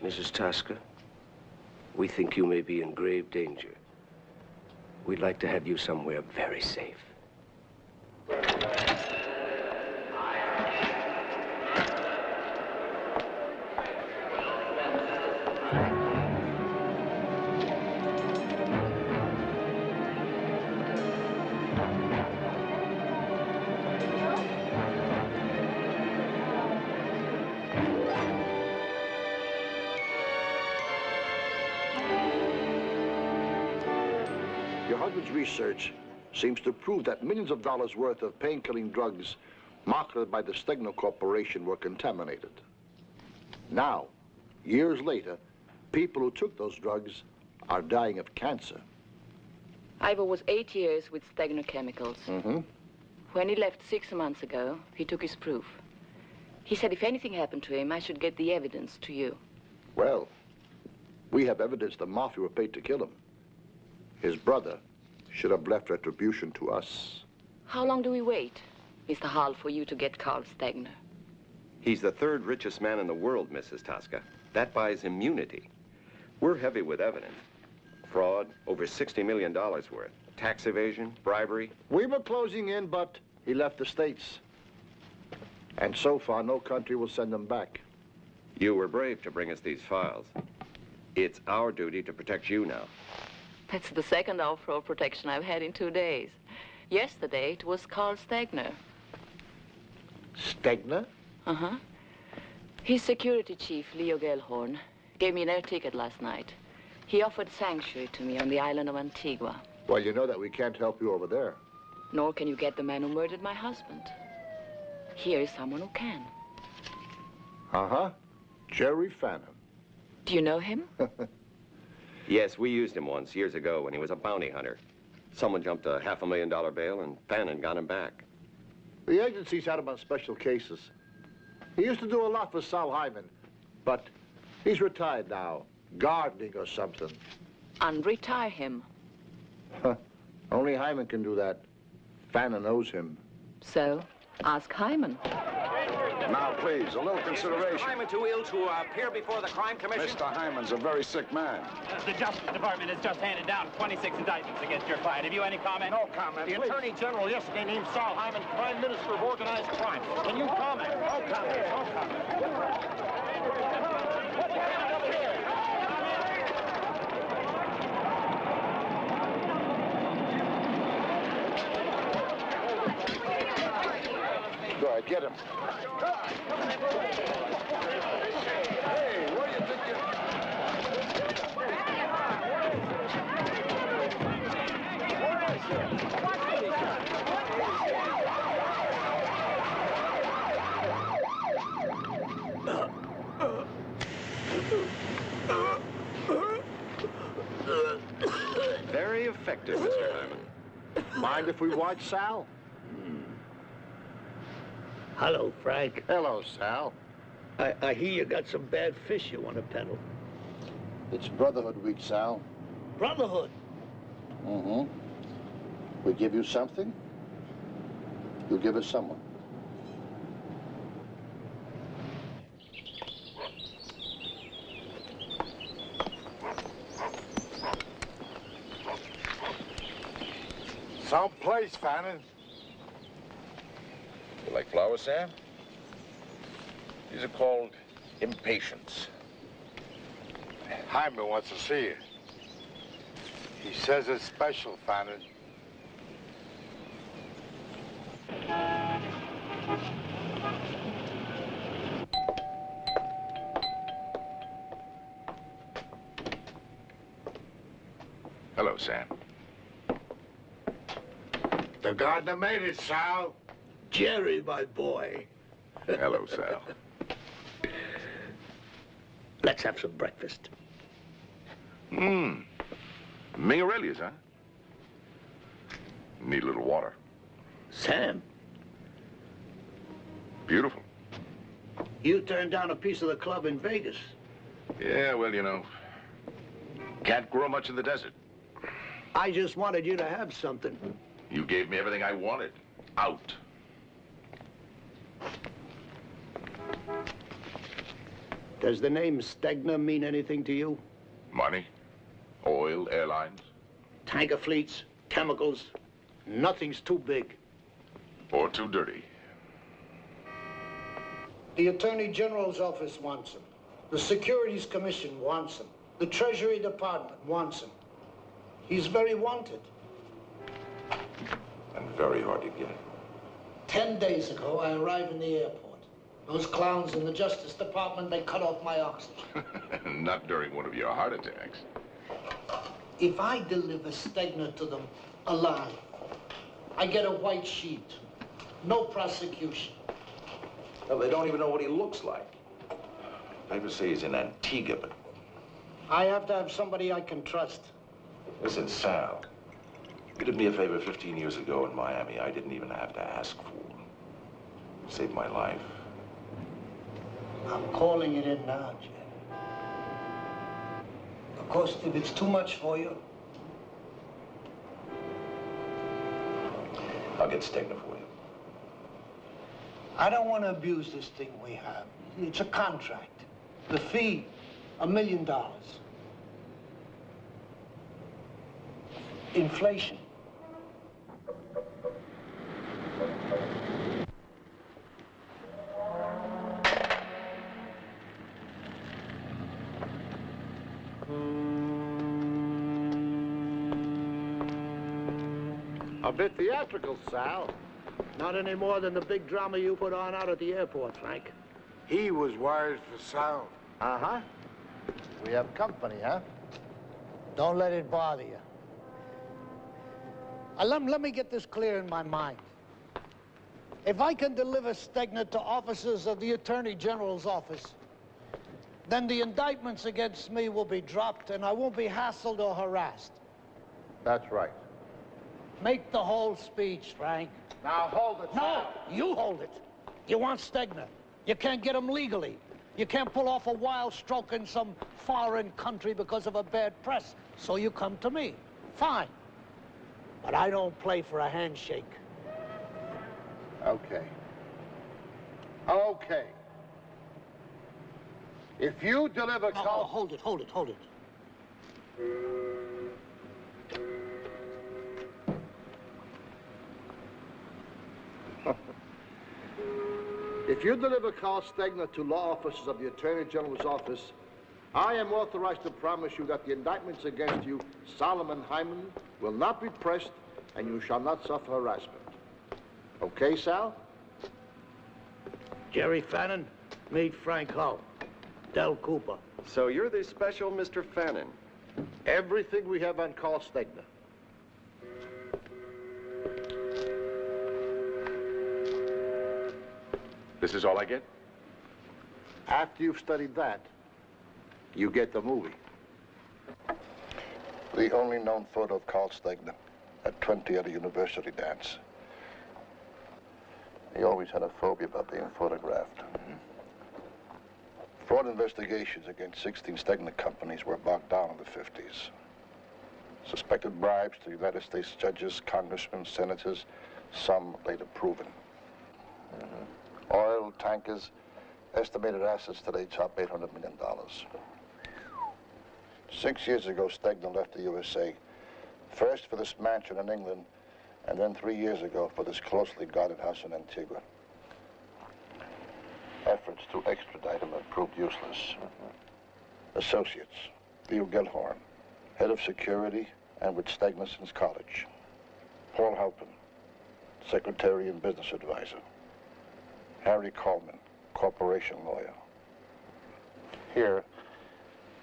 Mrs. Tosca, we think you may be in grave danger. We'd like to have you somewhere very safe. Your husband's research seems to prove that millions of dollars worth of pain-killing drugs marketed by the Stegner Corporation were contaminated. Now, years later, people who took those drugs are dying of cancer. Ivor was 8 years with Stegner Chemicals. Mm-hmm. When he left 6 months ago, he took his proof. He said if anything happened to him, I should get the evidence to you. Well, we have evidence the Mafia were paid to kill him. His brother should have left retribution to us. How long do we wait, Mr. Hall, for you to get Carl Stegner? He's the third richest man in the world, Mrs. Tosca. That buys immunity. We're heavy with evidence. Fraud, over $60 million worth. Tax evasion, bribery. We were closing in, but he left the States. And so far, no country will send him back. You were brave to bring us these files. It's our duty to protect you now. That's the second offer of protection I've had in 2 days. Yesterday, it was Carl Stegner. Stegner? Uh-huh. His security chief, Leo Gellhorn, gave me an air ticket last night. He offered sanctuary to me on the island of Antigua. Well, you know that we can't help you over there. Nor can you get the man who murdered my husband. Here is someone who can. Uh-huh. Jerry Fannin. Do you know him? Yes, we used him once, years ago, when he was a bounty hunter. Someone jumped a $500,000 bail, and Fannin got him back. The agency's had him on special cases. He used to do a lot for Sal Hyman, but he's retired now, gardening or something. Unretire him. Huh. Only Hyman can do that. Fannin knows him. So, ask Hyman. Now, please, a little consideration. Is Mr. Hyman too ill to appear before the crime commission? Mr. Hyman's a very sick man. The Justice Department has just handed down 26 indictments against your client. Have you any comment? No comment, The please. Attorney General yesterday named Saul Hyman Prime Minister of Organized Crime. Can you comment? No comment, no comment. Go ahead, get him. Hey, what do you think Very effective, Mr. Hyman. Mind if we watch Sal? Hello, Frank. Hello, Sal. I hear you got some bad fish you want to peddle. It's Brotherhood Week, Sal. Brotherhood. Mm-hmm. We give you something, you give us someone. someplace, Fannin? You like flowers, Sam? These are called impatiens. Hyman wants to see you. He says it's special, Fannin. Hello, Sam. The gardener made it, Sal. Jerry, my boy. Hello, Sal. Let's have some breakfast. Mingarelli's, huh? Need a little water. Sam, Beautiful. you turned down a piece of the club in Vegas. Yeah, well, you know, can't grow much in the desert. I just wanted you to have something. You gave me everything I wanted. out. Does the name Stegner mean anything to you? Money, oil, airlines, Tanker fleets, chemicals, nothing's too big. or too dirty. The Attorney General's office wants him. The Securities Commission wants him. The Treasury Department wants him. He's very wanted. And very hard to get. 10 days ago, I arrived in the airport. Those clowns in the Justice Department, they cut off my oxygen. Not during one of your heart attacks. If I deliver Stegner to them alive, I get a white sheet. No prosecution. Well, they don't even know what he looks like. Papers say he's in Antigua, but... I have to have somebody I can trust. Listen, Sal, you did me a favor 15 years ago in Miami. I didn't even have to ask for. Saved my life. I'm calling it in now, Jay. Of course, if it's too much for you, I'll get Stegner for you. I don't want to abuse this thing we have. It's a contract. The fee, $1 million. Inflation. A bit theatrical, Sal. Not any more than the big drama you put on out at the airport, Frank. He was wired for sound. Uh-huh. We have company, huh? Don't let it bother you. Let me get this clear in my mind. If I can deliver Stegner to officers of the Attorney General's office, then the indictments against me will be dropped and I won't be hassled or harassed. That's right. Make the whole speech, Frank. Now hold it, No, Sal. you hold it. You want Stegner. You can't get him legally. You can't pull off a wild stroke in some foreign country because of a bad press. So you come to me. Fine. But I don't play for a handshake. Okay. Okay. If you deliver No, hold it. If you deliver Carl Stegner to law officers of the Attorney General's office, I am authorized to promise you that the indictments against you, Solomon Hyman, will not be pressed and you shall not suffer harassment. Okay, Sal? Jerry Fannin, meet Frank Hull. Del Cooper. So you're the special Mr. Fannin. Everything we have on Carl Stegner. This is all I get? After you've studied that, you get the movie. The only known photo of Carl Stegner at 20 at a university dance. He always had a phobia about being photographed. Fraud investigations against 16 Stegner companies were bogged down in the 50s. Suspected bribes to United States judges, congressmen, senators, some later proven. Oil, tankers, estimated assets today top $800 million. 6 years ago, Stegner left the USA, first for this mansion in England, and then 3 years ago for this closely guarded house in Antigua. Efforts to extradite him have proved useless. Associates, Leo Gellhorn, head of security and with Stegner since college. Paul Halpin, secretary and business advisor. Harry Coleman, corporation lawyer. Here,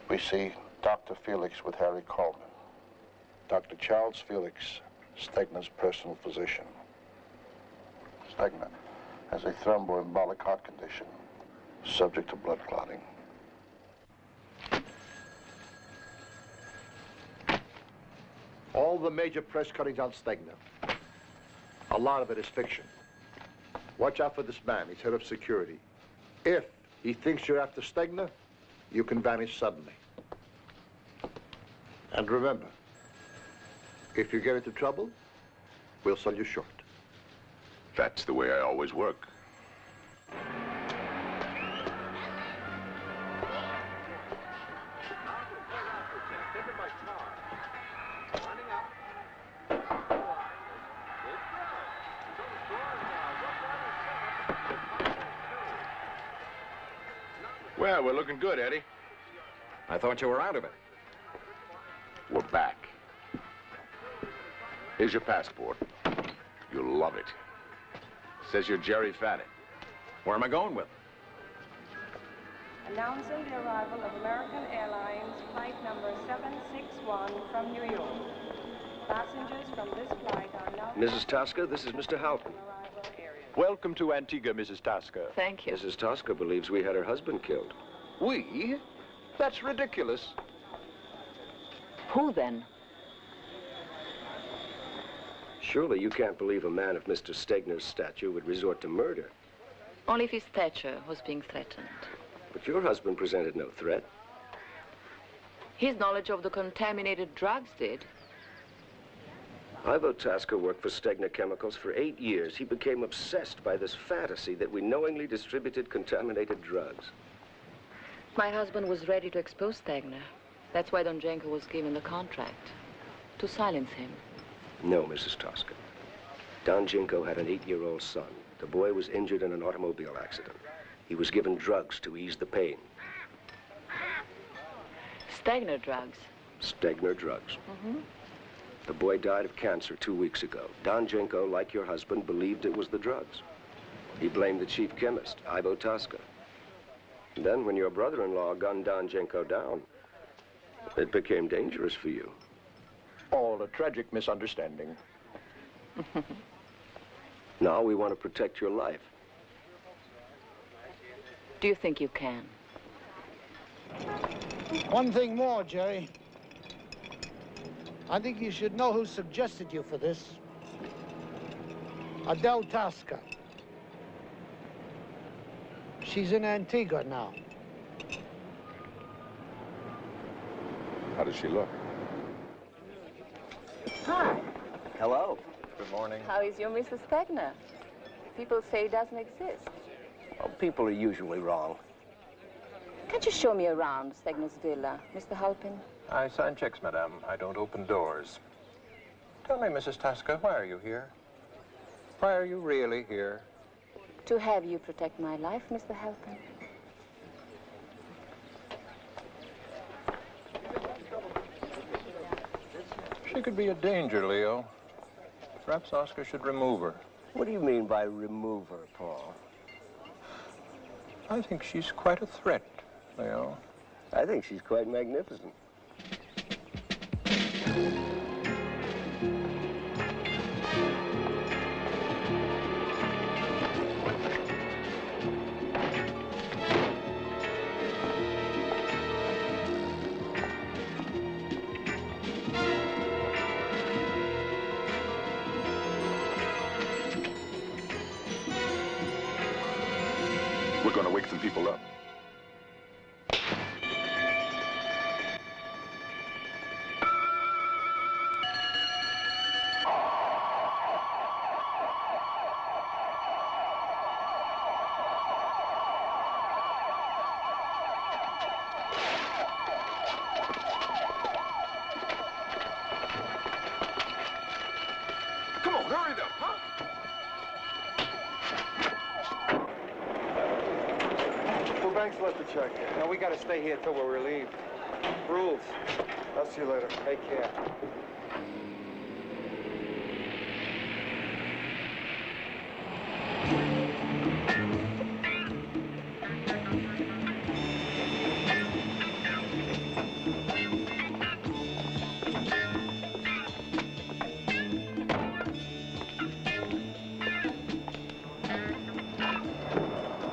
we see Dr. Felix with Harry Coleman. Dr. Charles Felix, Stegner's personal physician. Stegner has a thromboembolic heart condition, subject to blood clotting. All the major press cuttings on Stegner. A lot of it is fiction. Watch out for this man. He's head of security. If he thinks you're after Stegner, you can vanish suddenly. And remember, if you get into trouble, we'll sell you short. That's the way I always work. Well, we're looking good, Eddie. I thought you were out of it. We're back. Here's your passport. You'll love it. Says you're Jerry Fadden. Where am I going with? Announcing the arrival of American Airlines flight number 761 from New York. Passengers from this flight are now... Mrs. Tosca, this is Mr. Halpin. Welcome to Antigua, Mrs. Tosca. Thank you. Mrs. Tosca believes we had her husband killed. We? That's ridiculous. Who then? Surely you can't believe a man of Mr. Stegner's stature would resort to murder. Only if his stature was being threatened. But your husband presented no threat. His knowledge of the contaminated drugs did. Ivo Tosca worked for Stegner Chemicals for 8 years. He became obsessed by this fantasy that we knowingly distributed contaminated drugs. My husband was ready to expose Stegner. That's why Don Jenko was given the contract. To silence him. No, Mrs. Tosca. Don Jinko had an 8-year-old son. The boy was injured in an automobile accident. He was given drugs to ease the pain. Stegner drugs? Stegner drugs. Mm-hmm. The boy died of cancer 2 weeks ago. Don Jinko, like your husband, believed it was the drugs. He blamed the chief chemist, Ivo Tosca. And then when your brother-in-law gunned Don Jinko down, it became dangerous for you. All a tragic misunderstanding. Now we want to protect your life. Do you think you can? One thing more, Jerry. I think you should know who suggested you for this. Adele Tosca. She's in Antigua now. How does she look? Hi. Hello. Good morning. How is your Mrs. Stegner? People say he doesn't exist. Oh, people are usually wrong. Can't you show me around Stegner's villa, Mr. Halpin? I sign checks, madame. I don't open doors. Tell me, Mrs. Tosca, why are you here? Why are you really here? To have you protect my life, Mr. Halpin. She could be a danger, Leo. Perhaps Oscar should remove her. What do you mean by remove her, Paul? I think she's quite a threat, Leo. I think she's quite magnificent. We're going to wake some people up. Come on, hurry them, huh? Well, banks left the check. Now, we got to stay here till we're relieved. Rules. I'll see you later. Take care.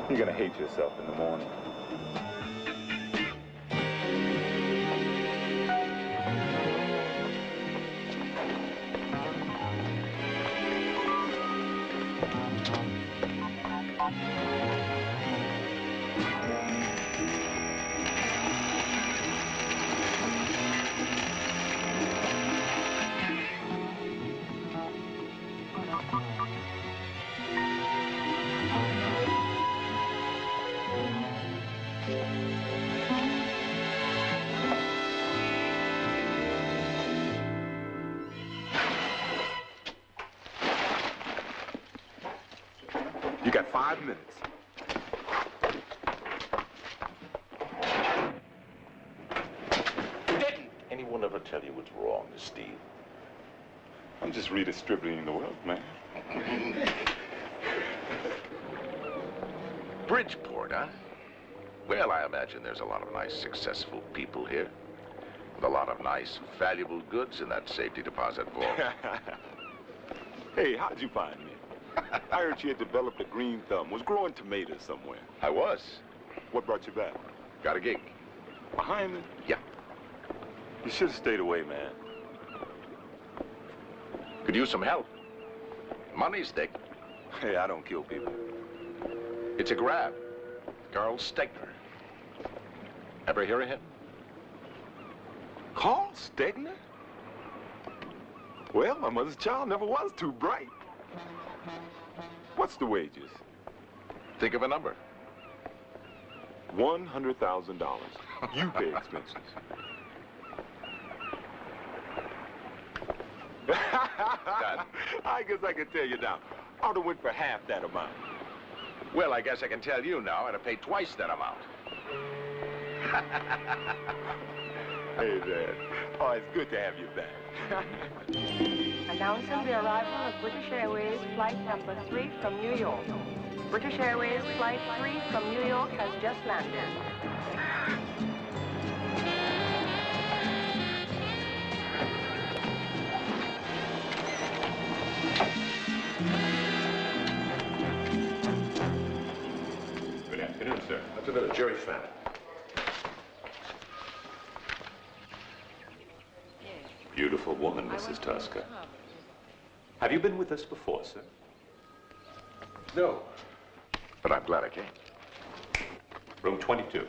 You're going to hate yourself in the morning. You got 5 minutes. Didn't anyone ever tell you what's wrong, Steve? I'm just redistributing the wealth, man. Bridgeport, huh? Well, I imagine there's a lot of nice, successful people here. With a lot of nice, valuable goods in that safety deposit vault. Hey, how'd you find me? I heard you had developed a green thumb, was growing tomatoes somewhere. I was. What brought you back? Got a gig. Behind me? Yeah. You should have stayed away, man. Could use some help. Money's thick. Hey, I don't kill people. It's a grab. Carl Stegner. Ever hear of him? Carl Stegner? Well, my mother's child never was too bright. What's the wages? Think of a number. $100,000. You pay expenses. I guess I can tell you now. I would have went for half that amount. Well, I guess I can tell you now I'd have paid twice that amount. Hey, Dad. Oh, it's good to have you back. Announcing the arrival of British Airways flight number 3 from New York. British Airways flight 3 from New York has just landed. Good afternoon, sir. What's a bit of Jerry Fallon? Beautiful woman, Mrs. Tosca. Have you been with us before, sir? No. But I'm glad I came. Room 22.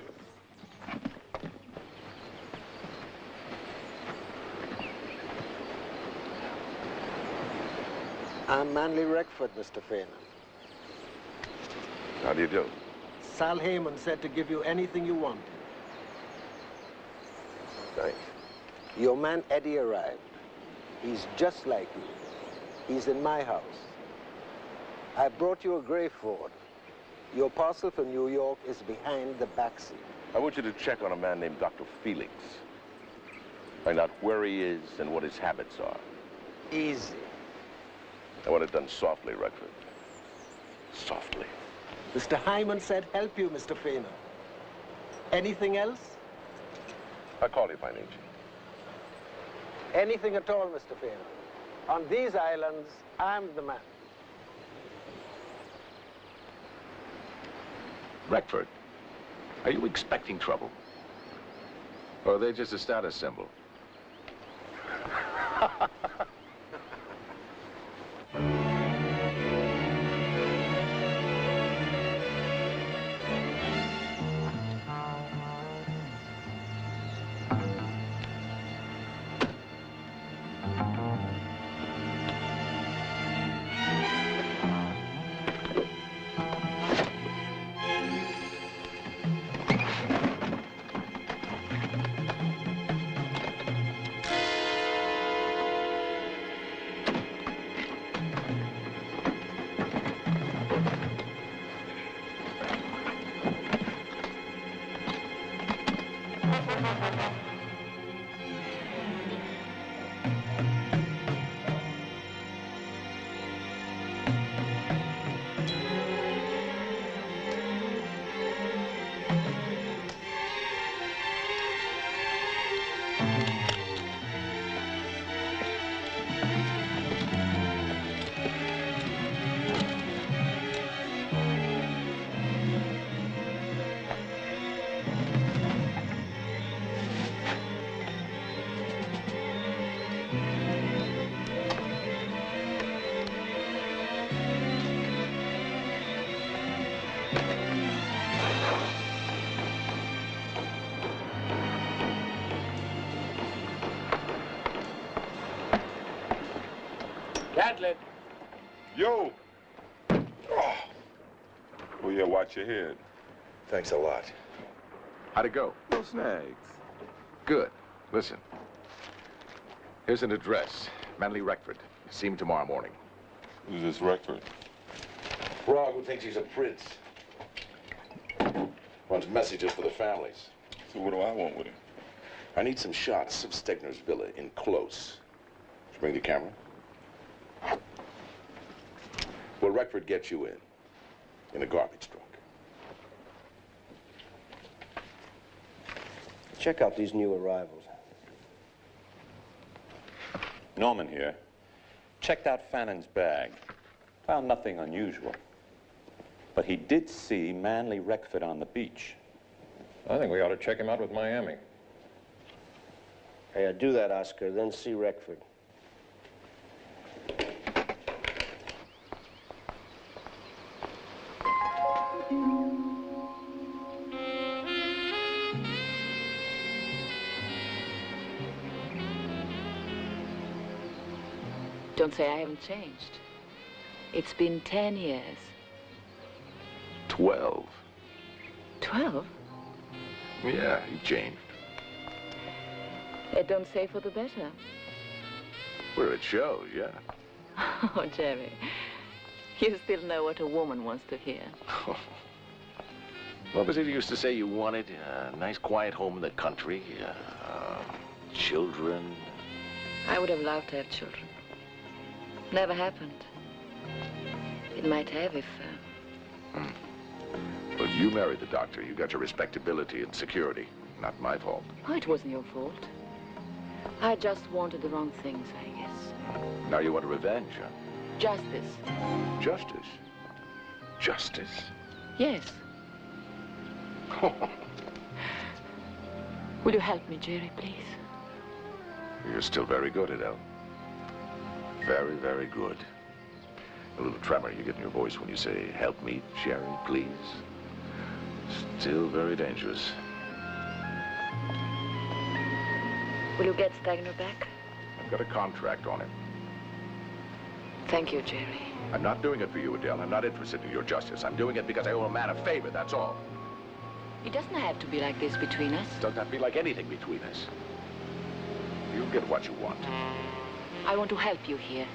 I'm Manley Reckford, Mr. Fainall. How do you do? Sal Heyman said to give you anything you want. Thanks. Your man Eddie arrived. He's just like you. He's in my house. I brought you a gray Ford. Your parcel from New York is behind the back seat. I want you to check on a man named Dr. Felix. Find out where he is and what his habits are. Easy. I want it done softly, Reckford. Softly. Mr. Hyman said help you, Mr. Fainall. Anything else? I'll call you if I need you. Anything at all, Mr. Fainall. On these islands, I'm the man. Reckford, are you expecting trouble? Or are they just a status symbol? Gatlin. Yo! Oh. Oh, yeah, watch your head. Thanks a lot. How'd it go? No snags. Good. Listen. Here's an address. Manley Reckford. See him tomorrow morning. Who's this Reckford? Frog who thinks he's a prince. Wants messages for the families. So what do I want with him? I need some shots of Stegner's villa in close. Did you bring the camera? Will Reckford get you in a garbage truck? Check out these new arrivals. Norman here. Checked out Fannon's bag. Found nothing unusual. But he did see Manley Reckford on the beach. I think we ought to check him out with Miami. Hey, do that, Oscar, then see Reckford. Don't say I haven't changed. It's been 10 years. 12. 12? Yeah, he changed. Don't say for the better. Well, it shows, yeah. Oh, Jerry, you still know what a woman wants to hear. What was it you used to say you wanted? A nice quiet home in the country, children. I would have loved to have children. Never happened. It might have if... Well, you married the doctor. You got your respectability and security. Not my fault. Oh, it wasn't your fault. I just wanted the wrong things, I guess. Now you want revenge, huh? Justice. Justice? Justice? Yes. Will you help me, Jerry, please? You're still very good, Adele. Very, very good. A little tremor you get in your voice when you say, help me, Jerry, please. Still very dangerous. Will you get Stegner back? I've got a contract on him. Thank you, Jerry. I'm not doing it for you, Adele. I'm not interested in your justice. I'm doing it because I owe a man a favor, that's all. It doesn't have to be like this between us. It doesn't have to be like anything between us. You'll get what you want. I want to help you here.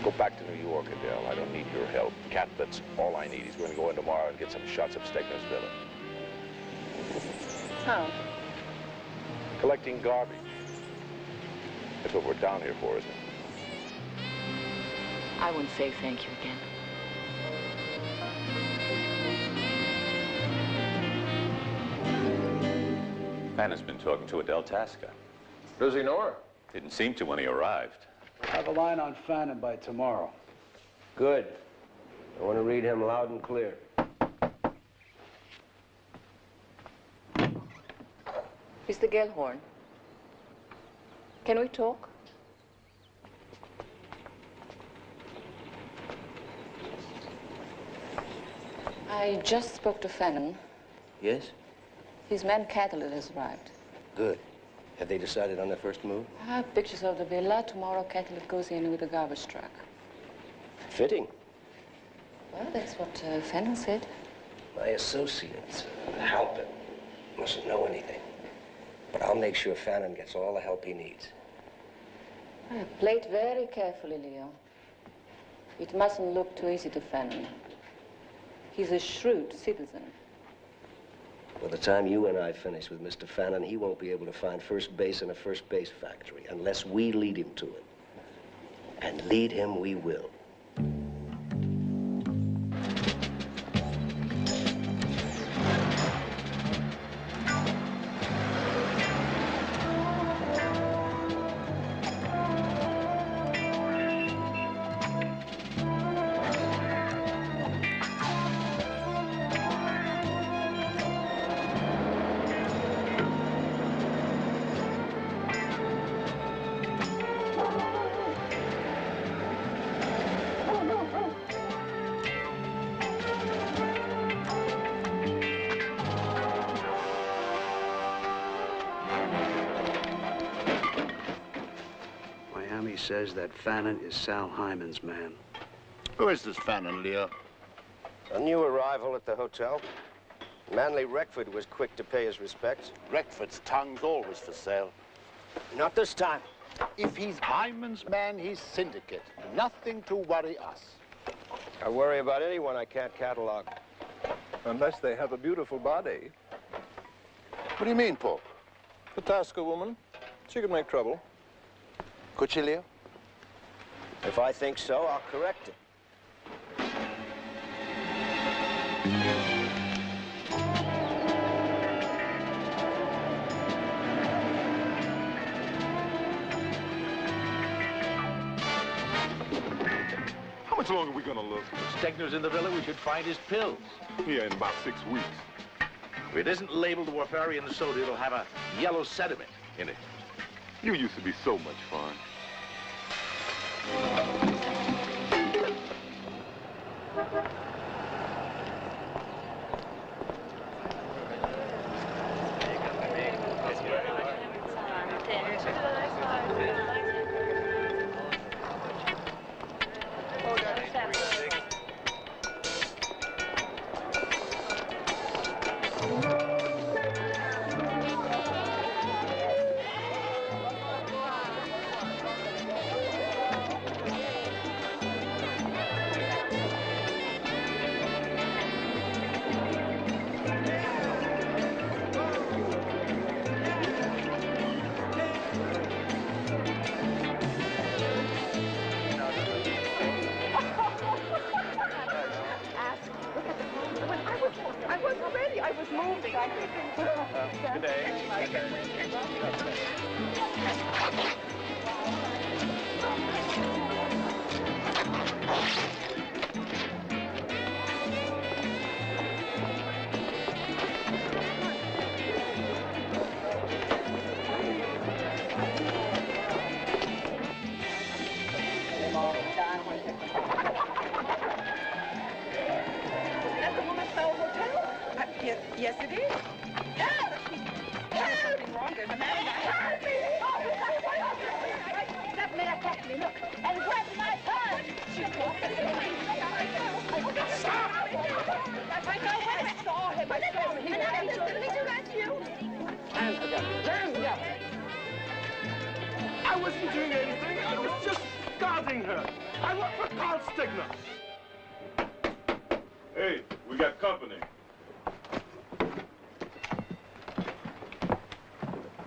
Go back to New York, Adele. I don't need your help. Cat, that's all I need. He's going to go in tomorrow and get some shots of Stegner's villa. How? Collecting garbage. That's what we're down here for, isn't it? I won't say thank you again. Fannon's been talking to Adele Tasca. Does he know her? Didn't seem to when he arrived. We'll have a line on Fannin by tomorrow. Good. I want to read him loud and clear. Mr. Gellhorn, can we talk? I just spoke to Fannin. Yes? His man Catlett has arrived. Good. Have they decided on their first move? I have pictures of the villa. Tomorrow, Catlett goes in with a garbage truck. Fitting. Well, that's what Fannin said. My associates, Halpin, mustn't know anything. But I'll make sure Fannin gets all the help he needs. Play it very carefully, Leo. It mustn't look too easy to Fannin. He's a shrewd citizen. By the time you and I finish with Mr. Fannin, he won't be able to find first base in a first base factory unless we lead him to it. And lead him we will. Says that Fannin is Sal Hyman's man. Who is this Fannin, Leo? A new arrival at the hotel. Manley Reckford was quick to pay his respects. Reckford's tongue's always for sale. Not this time. If he's Hyman's man, he's syndicate. Nothing to worry us. I worry about anyone I can't catalog. Unless they have a beautiful body. What do you mean, Pope? The Tasca woman. She could make trouble. Could she, Leo? If I think so, I'll correct it. How much longer are we gonna look? If Stegner's in the villa, we should find his pills. Yeah, in about 6 weeks. If it isn't labeled warfarian soda, it'll have a yellow sediment in it. You used to be so much fun. I wasn't ready. I was moving. Good day. Yes, it is. There's something wrong. There's a man. Help me! That man attacked me. Look, and grabbed my purse. Stop! I saw him. That's you. Hands together. Hands together. I wasn't doing anything. I was just guarding her. I work for Carl Stegner. Hey, we got company.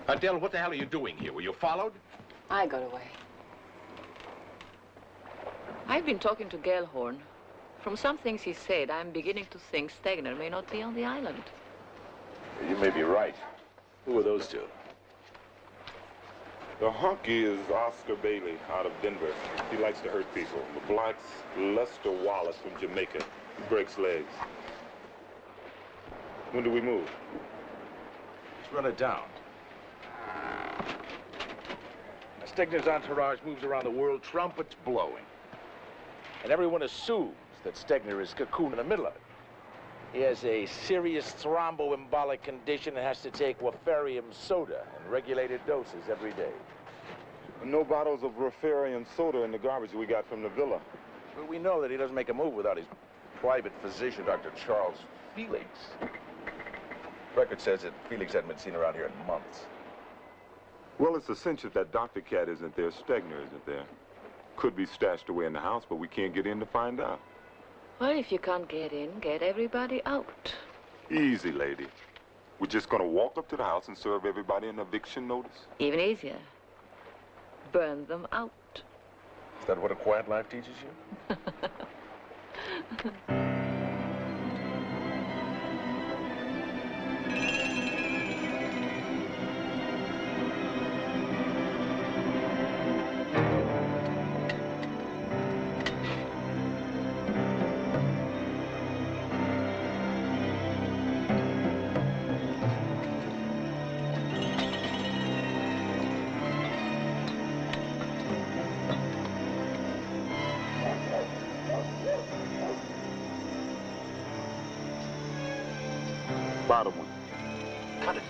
Adele, what the hell are you doing here? Were you followed? I got away. I've been talking to Gellhorn. From some things he said, I'm beginning to think Stegner may not be on the island. You may be right. Who are those two? The hunky is Oscar Bailey out of Denver. He likes to hurt people. The black's Lester Wallace from Jamaica. He breaks legs. When do we move? Let's run it down. Stegner's entourage moves around the world, trumpets blowing. And everyone assumes that Stegner is cocooned in the middle of it. He has a serious thromboembolic condition and has to take warfarium soda in regulated doses every day. No bottles of Rafarian soda in the garbage we got from the villa. But we know that he doesn't make a move without his private physician, Dr. Charles Felix. Record says that Felix hadn't been seen around here in months. Well, it's essential that Dr. Cat isn't there, Stegner isn't there. Could be stashed away in the house, but we can't get in to find out. Well, if you can't get in, get everybody out. Easy, lady. We're just gonna walk up to the house and serve everybody an eviction notice? Even easier. Burn them out. Is that what a quiet life teaches you? Bottom one. Cut it.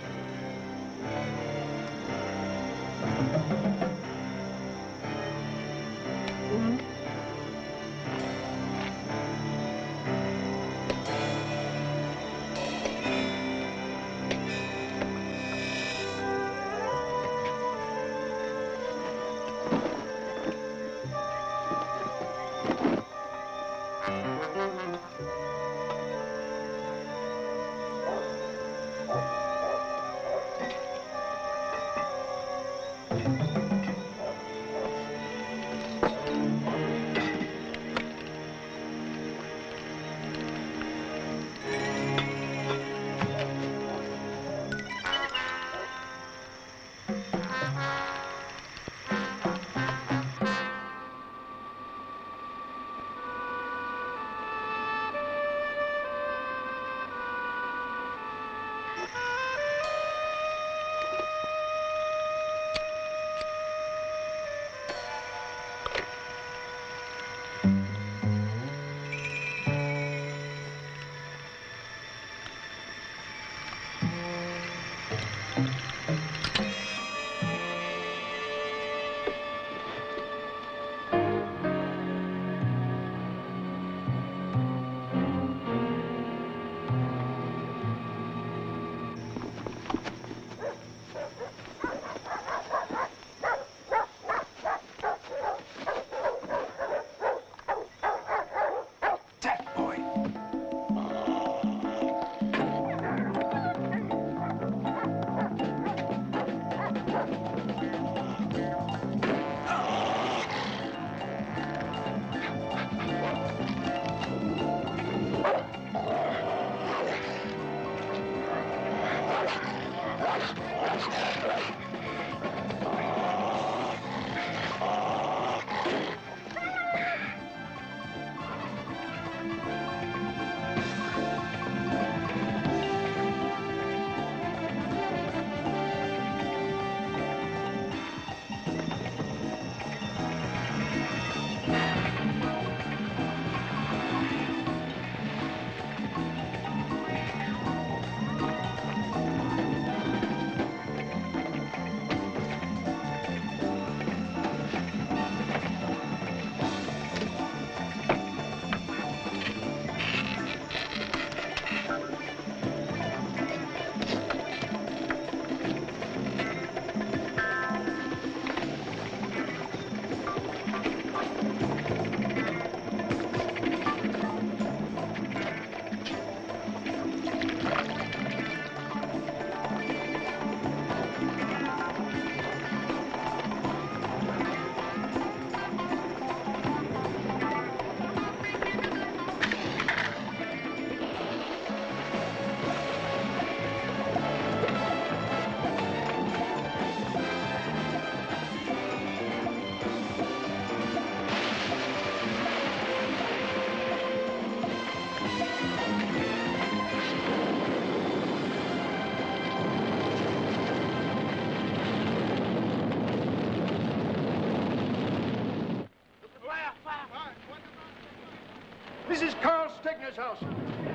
This is Carl Stegner's house.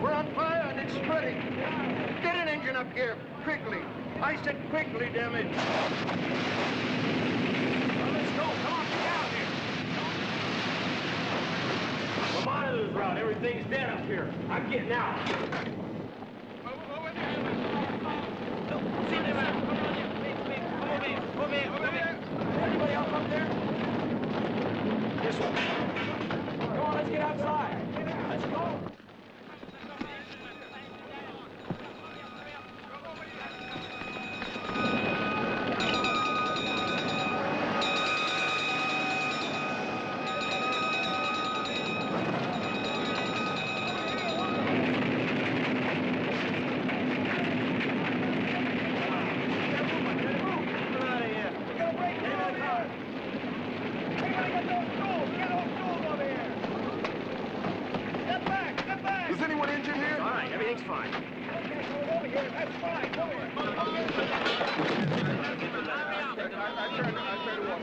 We're on fire and it's spreading. Get an engine up here, quickly. I said quickly, damn it. Well, let's go. Come on, get out here. The monitor's out. Everything's dead up here. I'm getting out. Anybody else up there? This one. Come on, let's get outside. Let's go. Is anyone injured here? All right, everything's fine. Okay, so over here. That's fine. Come here. I try to walk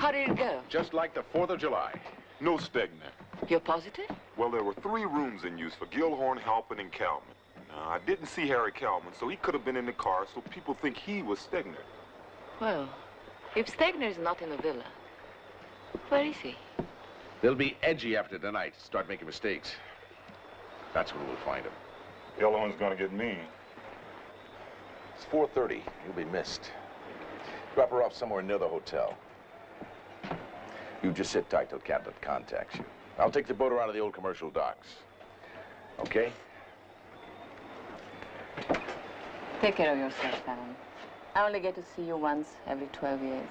How did it go? Just like the 4th of July. No Stegner. You're positive? Well, there were 3 rooms in use for Gilhorn, Halpin, and Kalman. I didn't see Harry Kalman, so he could have been in the car, so people think he was Stegner. Well, if Stegner is not in the villa, where is he? They'll be edgy after tonight. Start making mistakes. That's when we'll find him. Gilhorn's gonna get mean. It's 4:30. You'll be missed. Drop her off somewhere near the hotel. You just sit tight till Captain contacts you. I'll take the boat around to the old commercial docks. Okay? Take care of yourself, Fallon. I only get to see you once every 12 years.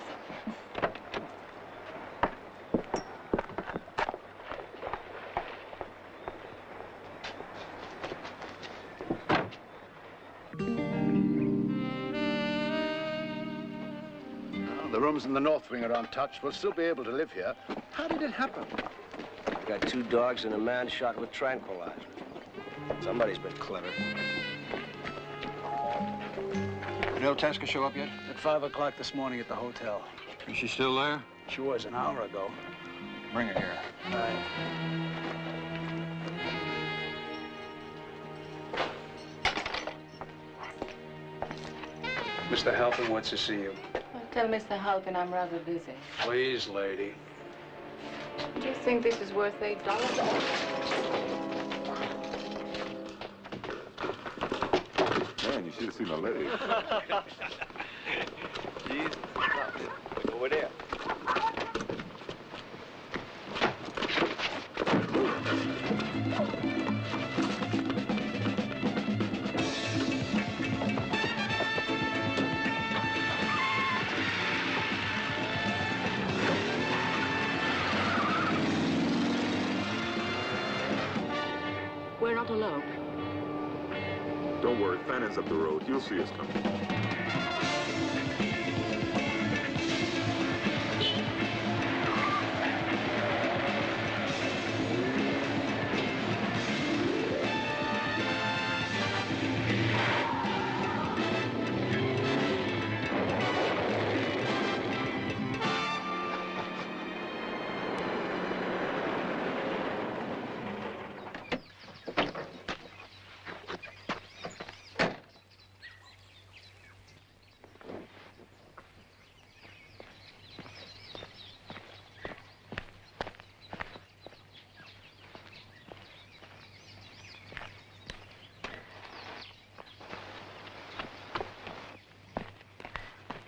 The rooms in the north wing are untouched. We'll still be able to live here. How did it happen? We got 2 dogs and a man shot with tranquilizers. Somebody's been clever. Did El Tasker show up yet? At 5 o'clock this morning at the hotel. Is she still there? She was an hour ago. Bring her here. All right. Mr. Halpin wants to see you. Well, tell Mr. Halpin I'm rather busy. Please, lady. Do you think this is worth $8? Man, you should have seen my leg. Jesus. Over there. We're not alone. Don't worry, Fannon's up the road. He'll see us coming.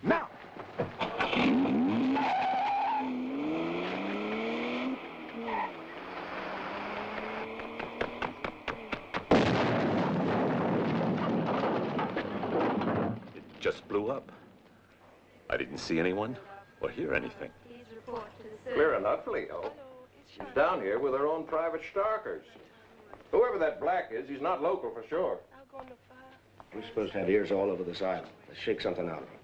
Now! It just blew up. I didn't see anyone or hear anything. Clear enough, Leo. She's down here with her own private stalkers. Whoever that black is, he's not local for sure. We're supposed to have ears all over this island. Let's shake something out of them.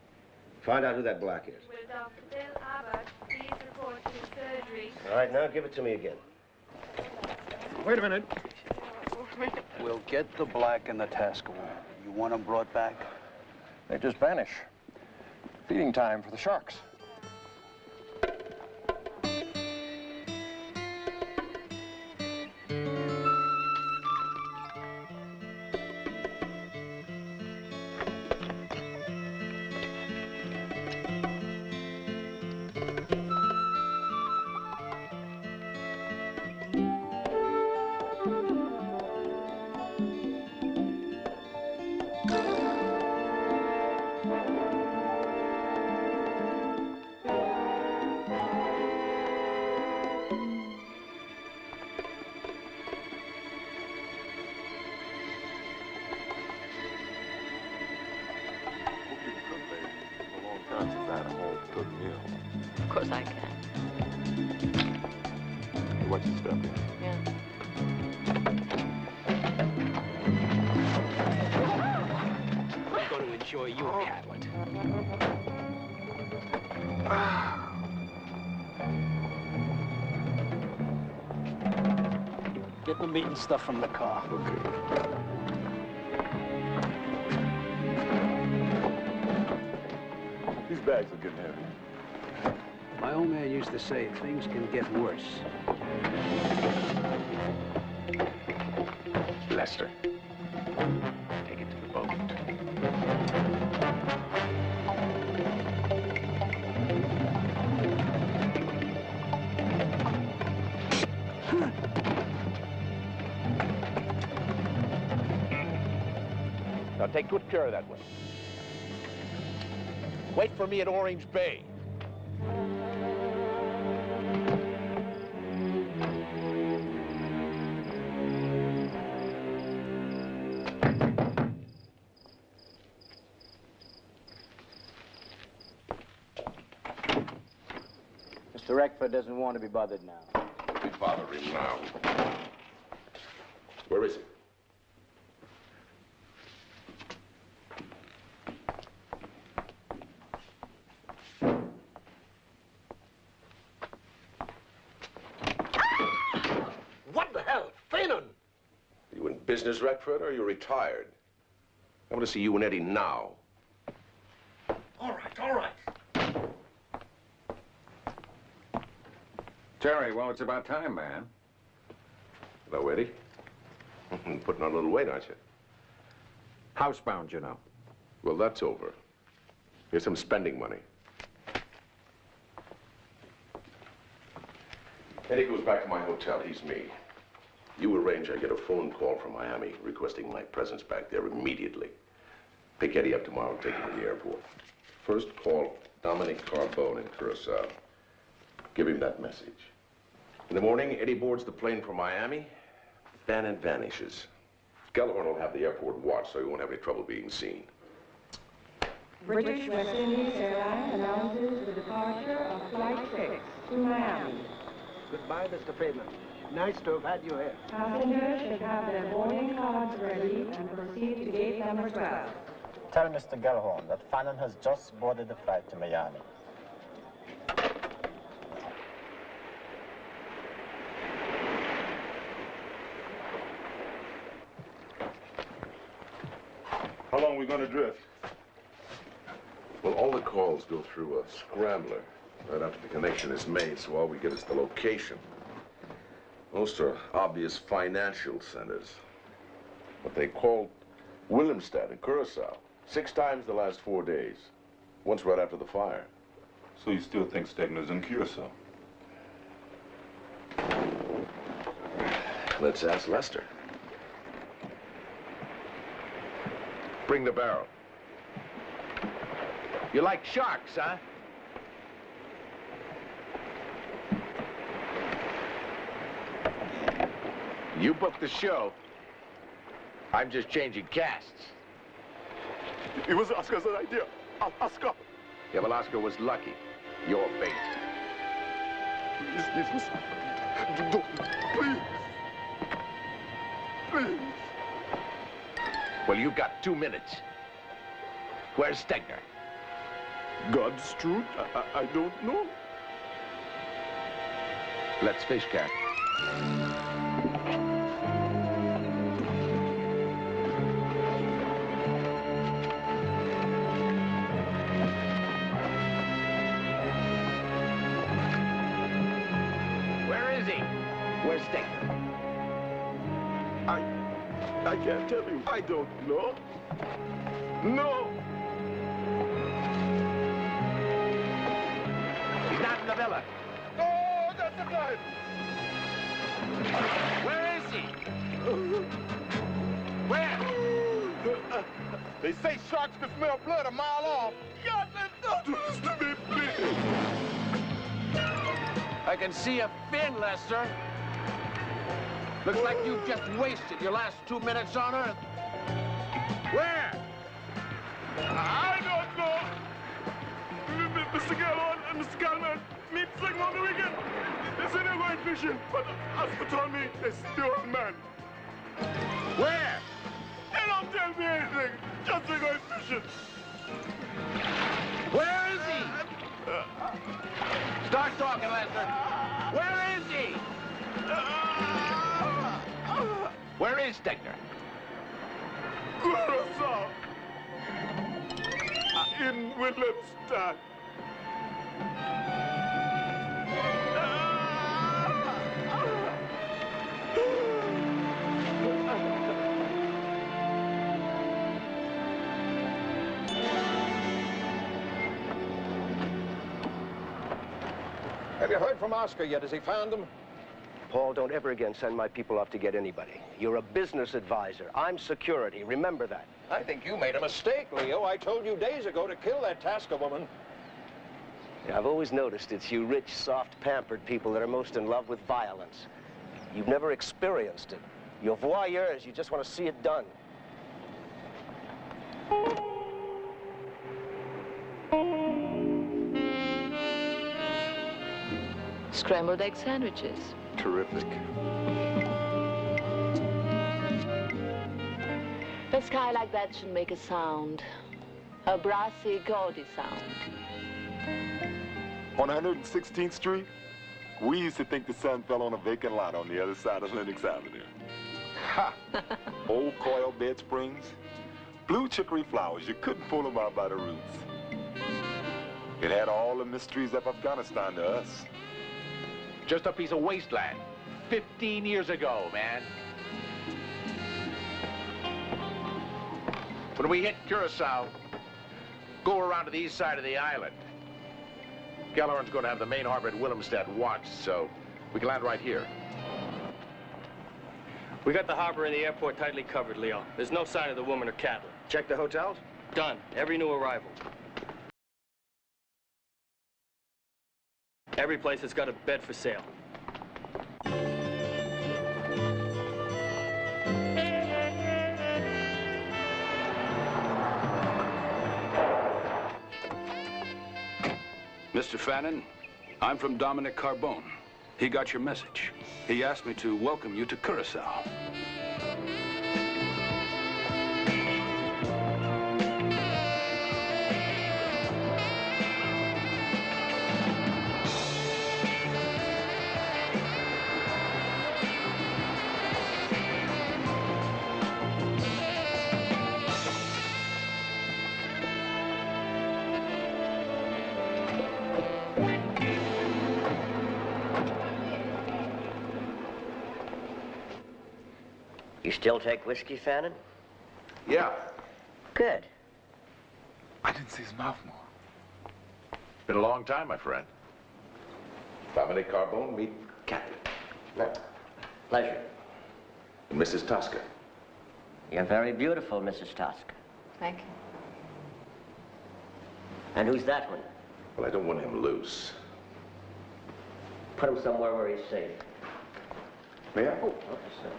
Find out who that black is. Will Dr. Bill Abbott please report to surgery? All right, now give it to me again. Wait a minute. We'll get the black and the Tasker woman. You want them brought back? They just vanish. Feeding time for the sharks. Of course I can. Watch your step in. Yeah. I'm going to enjoy you, Catlet. Get the meat and stuff from the car. Okay. These bags are getting heavy. My old man used to say things can get worse. Lester, take it to the boat. Now take good care of that one. Wait for me at Orange Bay. Mr. Eckford doesn't want to be bothered now. We bother him now. Where is he? What the hell? Fanon! You in business, Reckford, or are you retired? I want to see you and Eddie now. All right, all right. Terry, well, it's about time, man. Hello, Eddie. Putting on a little weight, aren't you? Housebound, you know. Well, that's over. Here's some spending money. Eddie goes back to my hotel. He's me. You arrange I get a phone call from Miami requesting my presence back there immediately. Pick Eddie up tomorrow and take him to the airport. First, call Dominic Carbone in Curacao. Give him that message. In the morning, Eddie boards the plane for Miami. Bannon vanishes. Gellhorn will have the airport watched, so he won't have any trouble being seen. British West Indies Airlines announces the departure of Flight 6 to Miami. Goodbye, Mr. Fanon. Nice to have had you here. Passengers should have their boarding cards ready and proceed to gate number 12. Tell Mr. Gellhorn that Fanon has just boarded the flight to Miami. How long are we going to drift? Well, all the calls go through a scrambler right after the connection is made, so all we get is the location. Most are obvious financial centers. But they called Willemstad in Curacao 6 times the last 4 days. Once right after the fire. So you still think Stegner's in Curacao? Let's ask Lester. Bring the barrel. You like sharks, huh? You booked the show. I'm just changing casts. It was Oscar's idea. Oscar. Yeah, well, Oscar was lucky. You're bait. Please, don't, please. Please. Well, you've got 2 minutes. Where's Stegner? God's truth, I don't know. Let's fish, Cap. Where is he? Where's Stegner? I can't tell you. I don't know. No. He's not in the villa. Oh, that's the guy. Where is he? Where? They say sharks can smell blood a mile off. God, don't do this to me, please. I can see a fin, Lester. Looks like you've just wasted your last 2 minutes on Earth. Where? I don't know. Mr. Gellhorn and Mr. Calman meet Stegner on the weekend. They say they're going fishing, but Oscar told me they still a man. Where? They don't tell me anything. Just they're going fishing. Where is he? Start talking, Lester. Where is he? Where is Stegner? Curacao. In Willemstad. Have you heard from Oscar yet? Has he found them? Paul, don't ever again send my people off to get anybody. You're a business advisor. I'm security. Remember that. I think you made a mistake, Leo. I told you days ago to kill that Tasca woman. Yeah, I've always noticed it's you rich, soft, pampered people that are most in love with violence. You've never experienced it. You're voyeurs. You just want to see it done. Scrambled egg sandwiches. Terrific. A sky like that should make a sound. A brassy, gaudy sound. On 116th Street, we used to think the sun fell on a vacant lot on the other side of Lenox Avenue. Ha! Old coil bed springs, blue chicory flowers. You couldn't pull them out by the roots. It had all the mysteries of Afghanistan to us. Just a piece of wasteland. 15 years ago, man. When we hit Curacao, go around to the east side of the island. Gellhorn's going to have the main harbor at Willemstad watched, so we can land right here. We got the harbor and the airport tightly covered, Leo. There's no sign of the woman or cattle. Check the hotels? Done. Every new arrival. Every place has got a bed for sale. Mr. Fannin, I'm from Dominic Carbone. He got your message. He asked me to welcome you to Curacao. You still take whiskey, Fannin? Yeah. Good. I didn't see his mouth more. Been a long time, my friend. Dominic Carbone, meet Captain. Pleasure. And Mrs. Tosca. You're very beautiful, Mrs. Tosca. Thank you. And who's that one? Well, I don't want him loose. Put him somewhere where he's safe. May I? Oh, officer.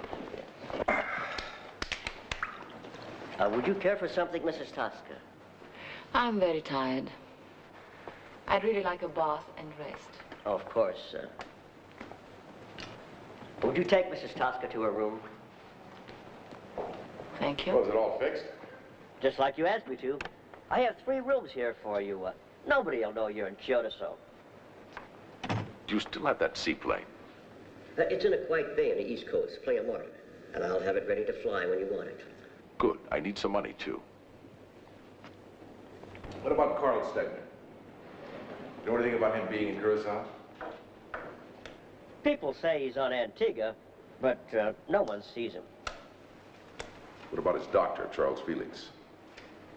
Would you care for something, Mrs. Tosca? I'm very tired. I'd really like a bath and rest. Oh, of course, sir. Would you take Mrs. Tosca to her room? Thank you. Was it all fixed? Just like you asked me to. I have 3 rooms here for you. Nobody will know you're in Kyoto. Do you still have that seaplane? It's in a quiet bay on the East Coast, playing water. And I'll have it ready to fly when you want it. Good. I need some money, too. What about Carl Stegner? You know anything about him being in Curacao? People say he's on Antigua, but no one sees him. What about his doctor, Charles Felix?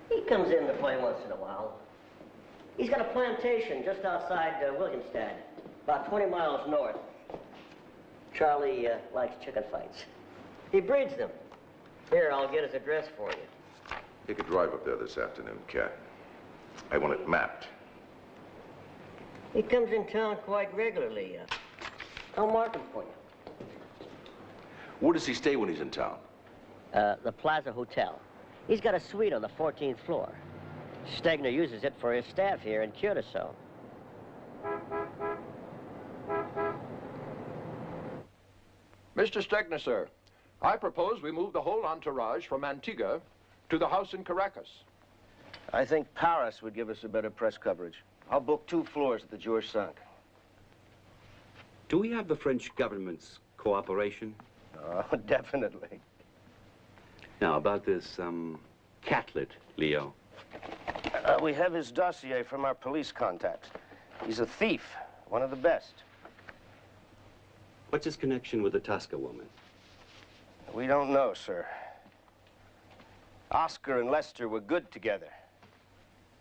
He comes in to play once in a while. He's got a plantation just outside Williamstad, about 20 miles north. Charlie likes chicken fights. He breeds them. Here, I'll get his address for you. You could drive up there this afternoon, Cat. I want it mapped. He comes in town quite regularly. I'll mark him for you. Where does he stay when he's in town? The Plaza Hotel. He's got a suite on the 14th floor. Stegner uses it for his staff here in Curacao. Mr. Stegner, sir, I propose we move the whole entourage from Antigua to the house in Caracas. I think Paris would give us a better press coverage. I'll book 2 floors at the George V. Do we have the French government's cooperation? Oh, definitely. Now, about this, Catlett, Leo. We have his dossier from our police contacts. He's a thief, one of the best. What's his connection with the Tosca woman? We don't know, sir. Oscar and Lester were good together.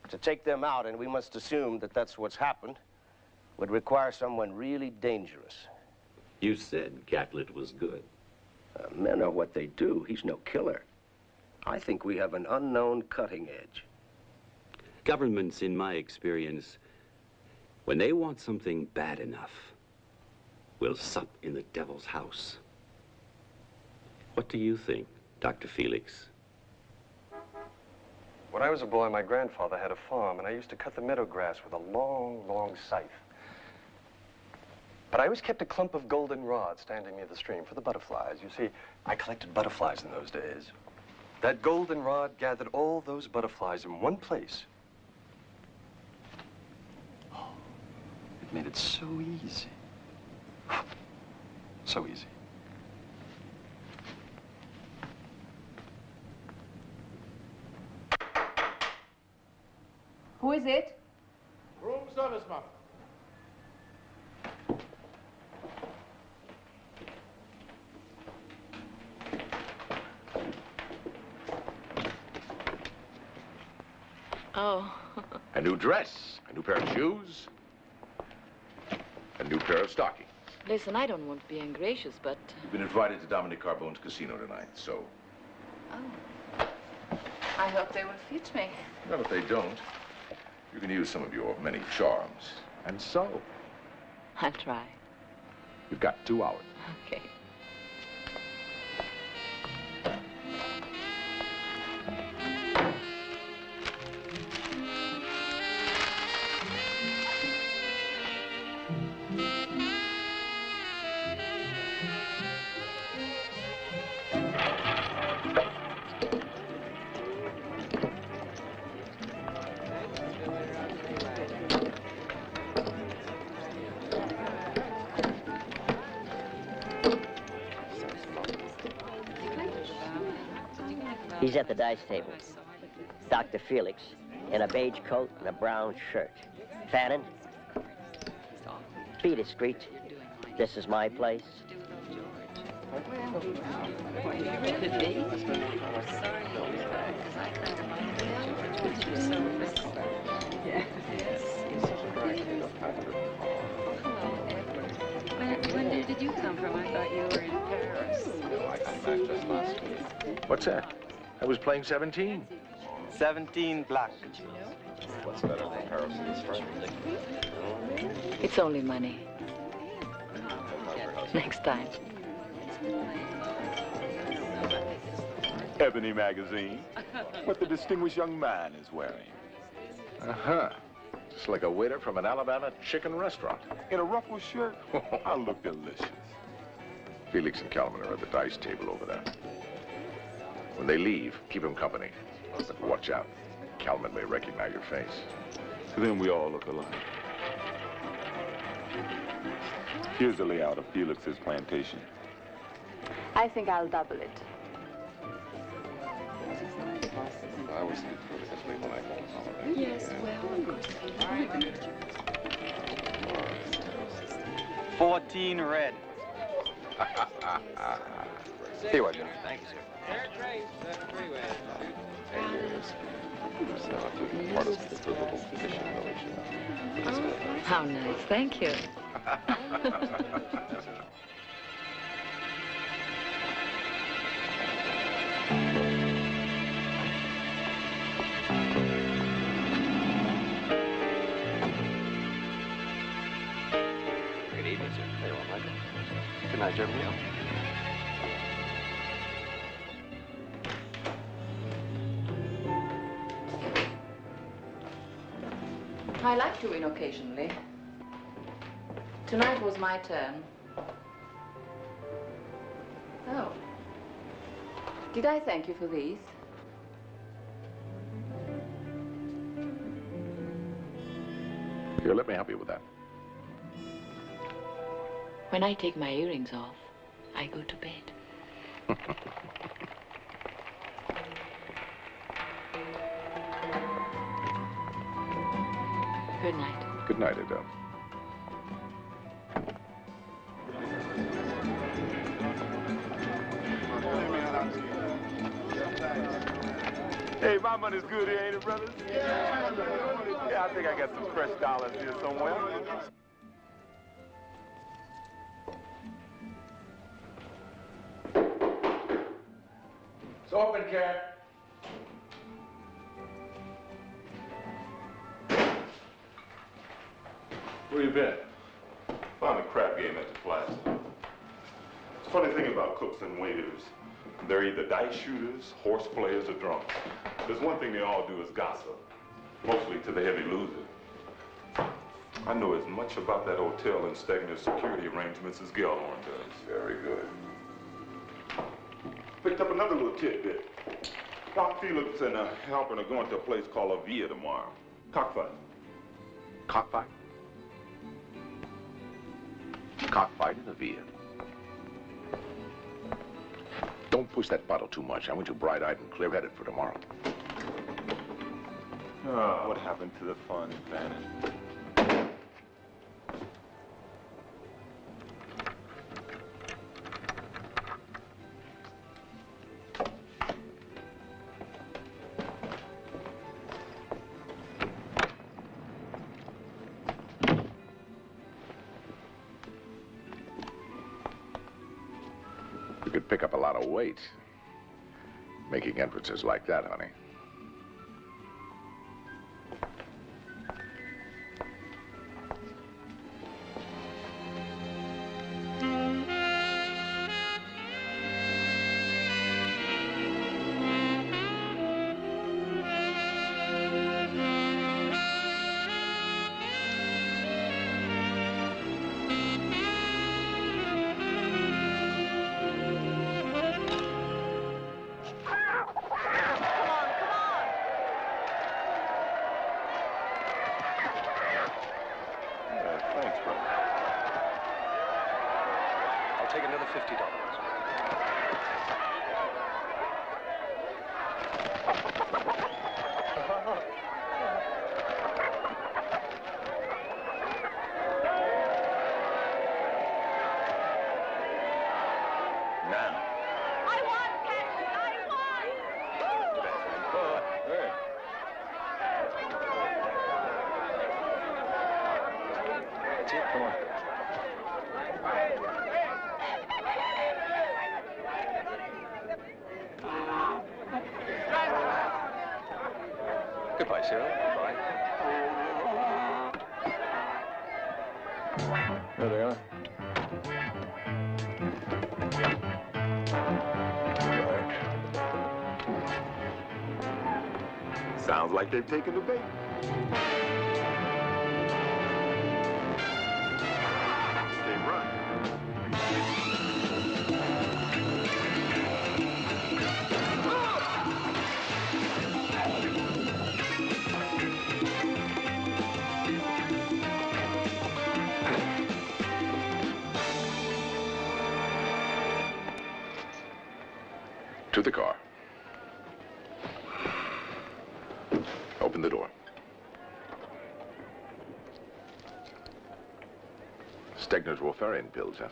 To take them out, and we must assume that that's what's happened, would require someone really dangerous. You said Catlett was good. Men are what they do. He's no killer. I think we have an unknown cutting edge. Governments, in my experience, when they want something bad enough, will sup in the devil's house. What do you think, Dr. Felix? When I was a boy, my grandfather had a farm, and I used to cut the meadow grass with a long, long scythe. But I always kept a clump of goldenrod standing near the stream for the butterflies. You see, I collected butterflies in those days. That goldenrod gathered all those butterflies in one place. Oh, it made it so easy. So easy. Who is it? Room service, ma'am. Oh. A new dress, a new pair of shoes, a new pair of stockings. Listen, I don't want to be ungracious, but... You've been invited to Dominic Carbone's casino tonight, so... Oh. I hope they will fit me. Well, if they don't, you can use some of your many charms. And so... I'll try. You've got 2 hours. Okay. He's at the dice table. Dr. Felix, in a beige coat and a brown shirt. Fannin, be discreet. This is my place. When did you come from? I thought you were in Paris. No, I came back just last week. What's that? I was playing 17. 17 black. What's better than Paris and this friend? It's only money. Next time. Ebony magazine. What the distinguished young man is wearing. Uh-huh. Just like a waiter from an Alabama chicken restaurant. In a ruffled shirt? I look delicious. Felix and Calvin are at the dice table over there. When they leave, keep them company. But watch out. Calvin may recognize your face. Then we all look alike. Here's the layout of Felix's plantation. I think I'll double it. I always think of it this way when I go on holiday. Yes, well, 14 red. Here you are, Jimmy. Thank you, sir. Part of the provable fishing village. How nice. Thank you. Good evening, sir. Hey, well, Michael. Good night, Jeremy. I like to win occasionally. Tonight was my turn. Oh. Did I thank you for these? Here, let me help you with that. When I take my earrings off, I go to bed. Good night. Good night, Adele. Hey, my money's good here, ain't it, brothers? Yeah, I think I got some fresh dollars here somewhere. It's open, Karen. Where you been? Found a crap game at the plaza. It's a funny thing about cooks and waiters. They're either dice shooters, horse players, or drunks. There's one thing they all do is gossip, mostly to the heavy loser. I know as much about that hotel and Stegner's security arrangements as Gellhorn does. Very good. Picked up another little tidbit. Doc Felix and a helper are going to a place called La Villa tomorrow. Cockfight. Cockfight? Cockfight in the Villa. Don't push that bottle too much. I want you bright-eyed and clear-headed for tomorrow. Oh, what happened to the fun, Fannin? You could pick up a lot of weight making entrances like that, honey. Thanks, brother. I'll take another $50. Now. I won, Captain! I won! Hey. That's it. Come on. Goodbye, Cyril. Goodbye. There they are. Sounds like they've taken the bait. Stay right. To the car. Open the door. Stegner's Wolfarian pills, huh?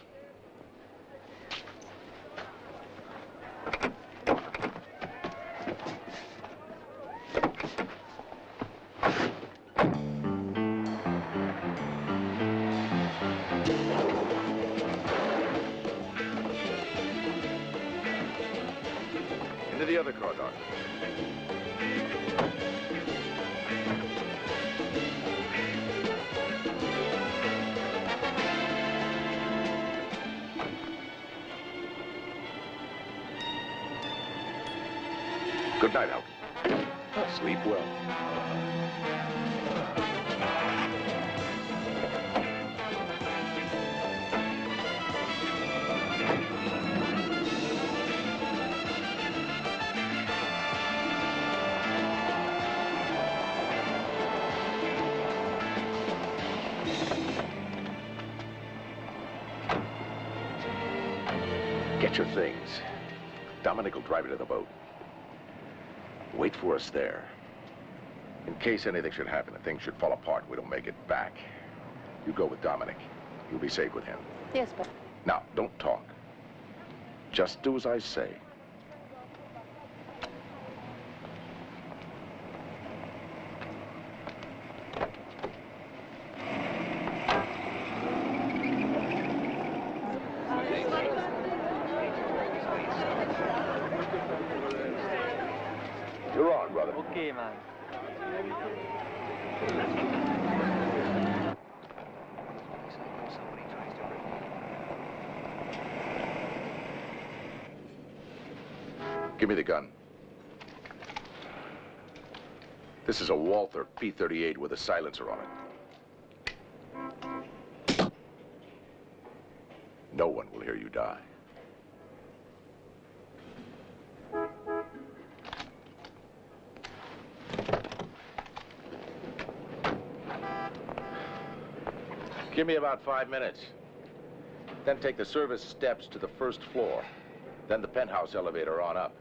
Into the other car, Doc. Good night, Alton. Sleep well. Get your things. Dominic will drive you to the boat. Wait for us there. In case anything should happen and things should fall apart, we don't make it back. You go with Dominic. You'll be safe with him. Yes, but... Now, don't talk. Just do as I say. you, man. Give me the gun. This is a Walther P-38 with a silencer on it. No one will hear you die. Give me about 5 minutes. Then take the service steps to the first floor. Then the penthouse elevator on up.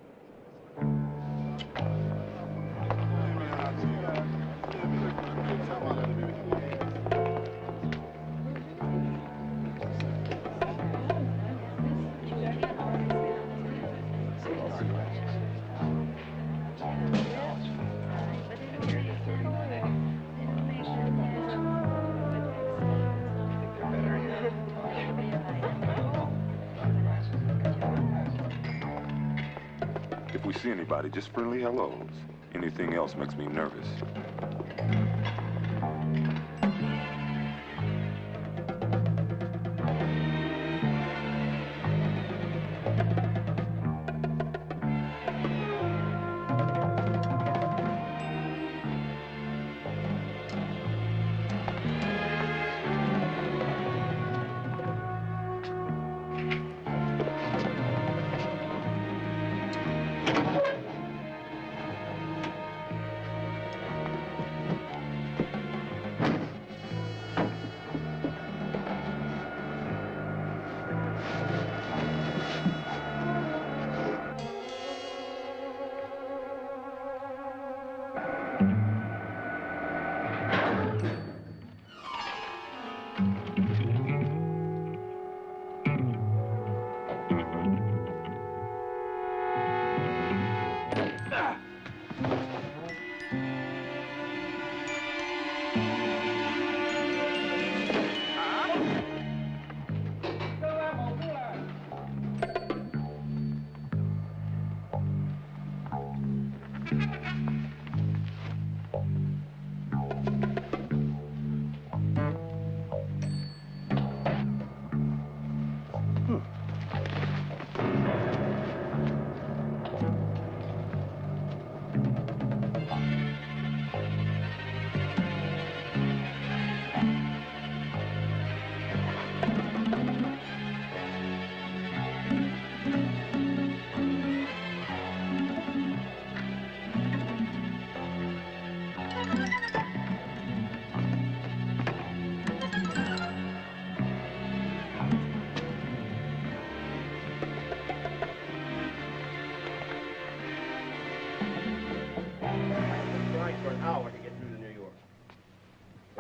If we see anybody, just friendly hellos. Anything else makes me nervous.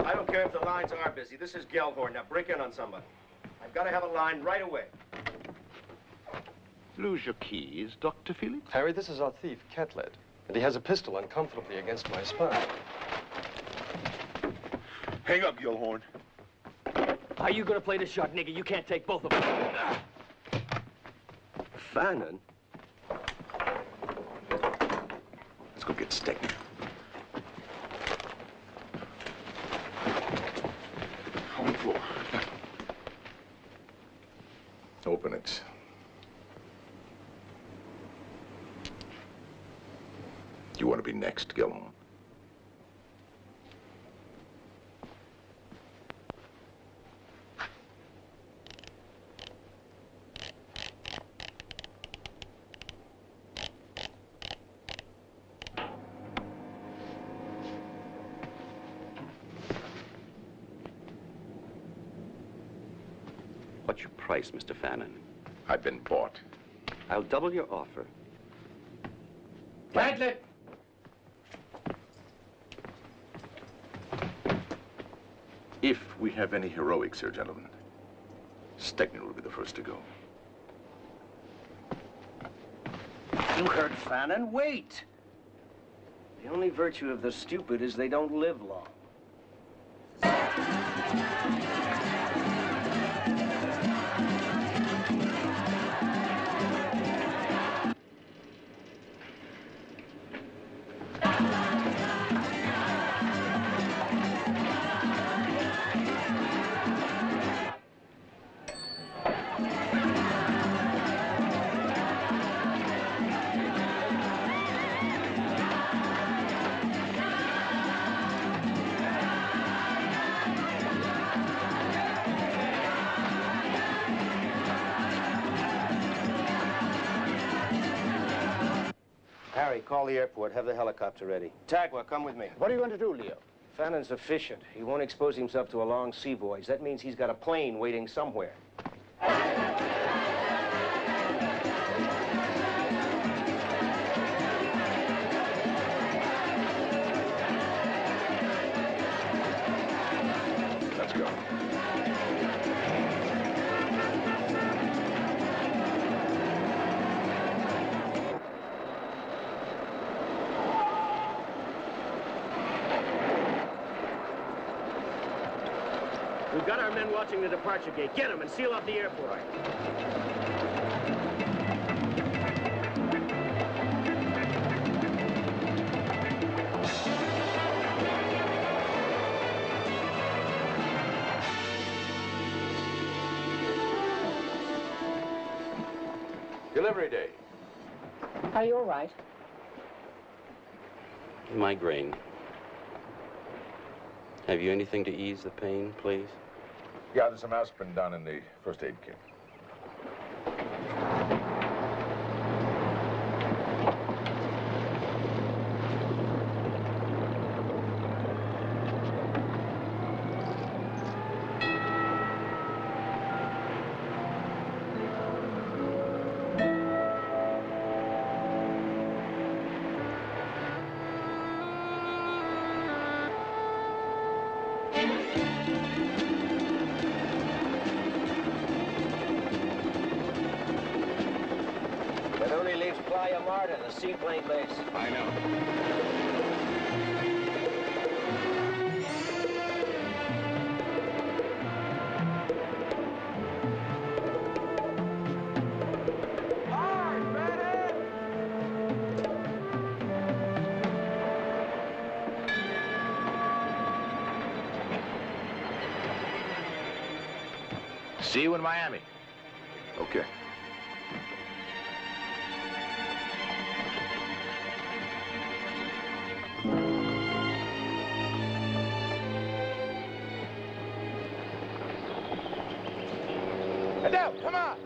I don't care if the lines are busy. This is Gellhorn. Now break in on somebody. I've got to have a line right away. Lose your keys, Dr. Felix? Harry, this is our thief, Catlett. And he has a pistol uncomfortably against my spine. Hang up, Gellhorn. How you gonna play this shot, nigga? You can't take both of them. Fannin? Let's go get Stegner. On the floor. Open it. You want to be next, Gellhorn? What's your price, Mr. Fannin? I've been bought. I'll double your offer. Catlett! If we have any heroics here, gentlemen, Stegner will be the first to go. You heard Fannin. Wait. The only virtue of the stupid is they don't live long. Harry, call the airport. Have the helicopter ready. Tagwa, come with me. What are you going to do, Leo? Fannon's efficient. He won't expose himself to a long sea voyage. That means he's got a plane waiting somewhere. Let's go. We've got our men watching the departure gate. Get them and seal off the airport. Delivery day. Are you all right? Migraine. Have you anything to ease the pain, please? Yeah, there's some aspirin down in the first aid kit. That only leaves Playa Marta, the seaplane base. I know. See you in Miami. Okay. Adele, come on!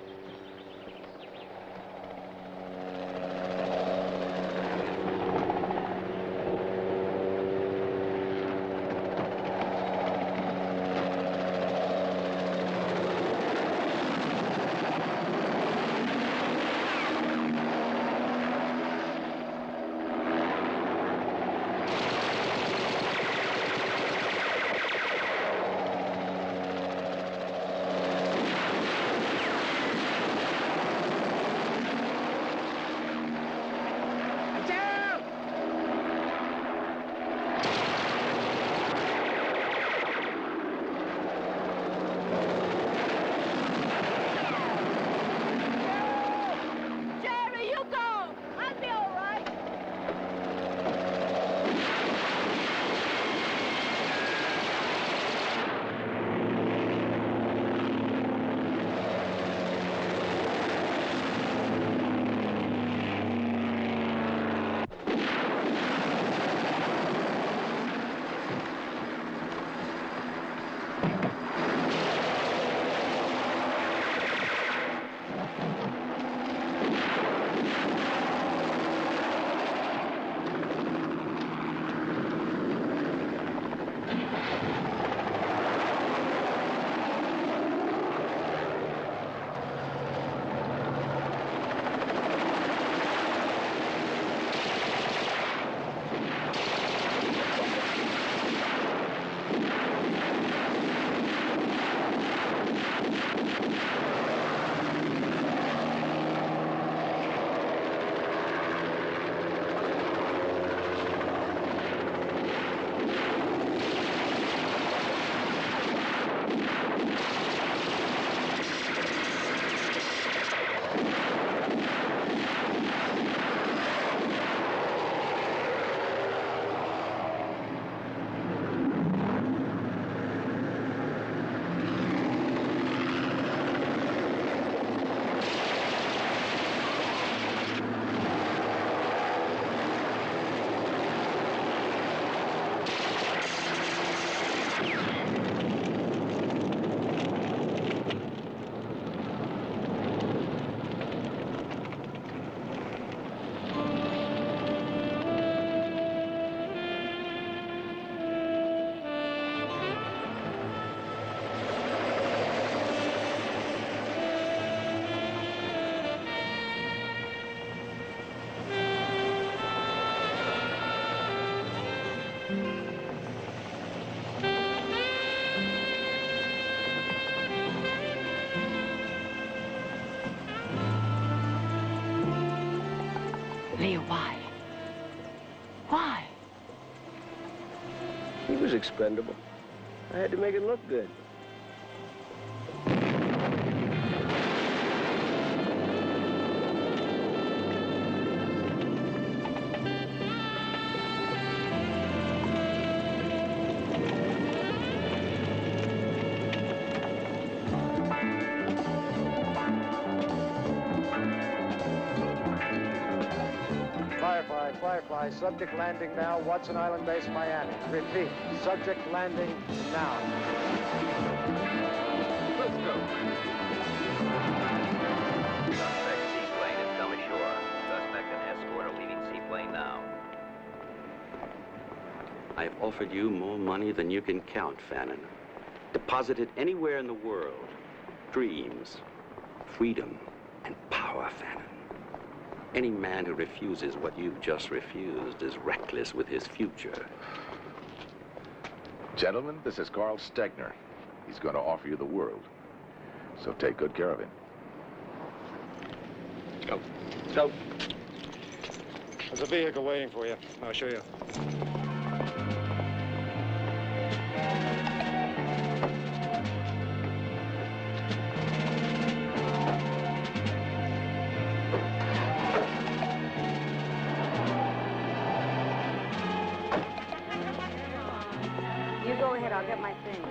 Why? Why? He was expendable. I had to make it look good. Firefly, subject landing now, Watson Island Base, Miami. Repeat, subject landing now. Let's go. Suspect seaplane has come ashore. Suspect and escort are leaving seaplane now. I've offered you more money than you can count, Fannin. Deposit it anywhere in the world. Dreams, freedom, and power, Fannin. Any man who refuses what you've just refused is reckless with his future. Gentlemen, this is Carl Stegner. He's going to offer you the world. So take good care of him. Go. Go. There's a vehicle waiting for you. I'll show you. You go ahead, I'll get my things.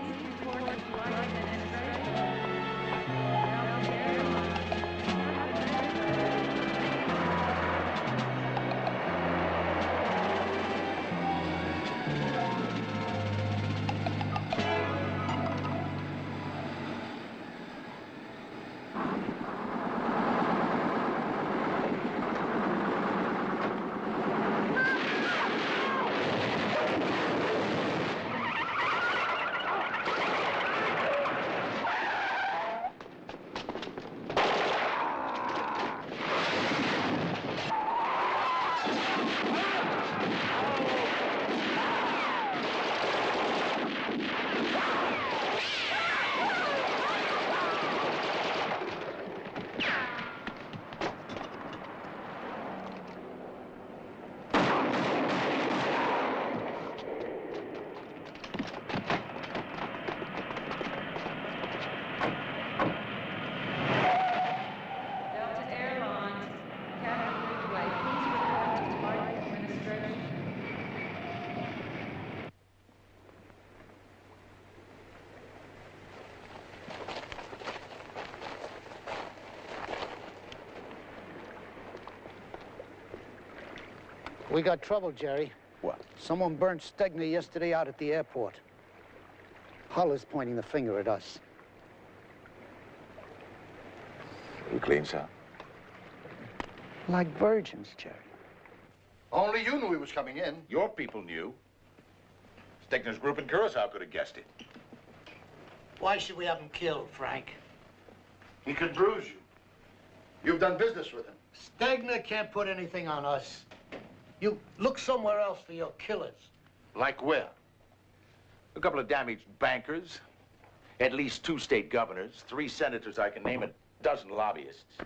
We got trouble, Jerry. What? Someone burned Stegner yesterday out at the airport. Hull is pointing the finger at us. We clean, sir? Like virgins, Jerry. Only you knew he was coming in. Your people knew. Stegner's group in Curacao could have guessed it. Why should we have him killed, Frank? He could bruise you. You've done business with him. Stegner can't put anything on us. You look somewhere else for your killers. Like where? A couple of damaged bankers, at least 2 state governors, 3 senators I can name, a dozen lobbyists.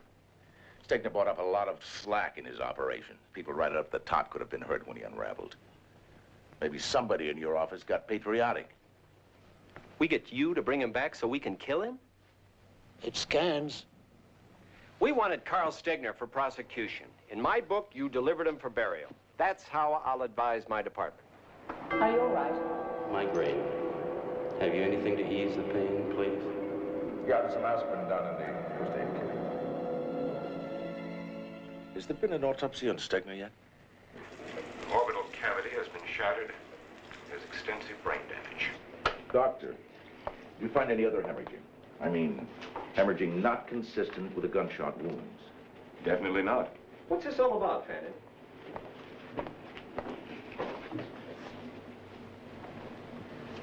Stegner brought up a lot of slack in his operation. People right up the top could have been hurt when he unraveled. Maybe somebody in your office got patriotic. We get you to bring him back so we can kill him? It scans. We wanted Carl Stegner for prosecution. In my book, you delivered him for burial. That's how I'll advise my department. Are you all right? Migraine. Have you anything to ease the pain, please? Yeah, there's some aspirin down in the first aid kit. Has there been an autopsy on Stegner yet? Orbital cavity has been shattered. There's extensive brain damage. Doctor, did you find any other hemorrhaging? I mean, hemorrhaging not consistent with the gunshot wounds. Definitely not. What's this all about, Fannin?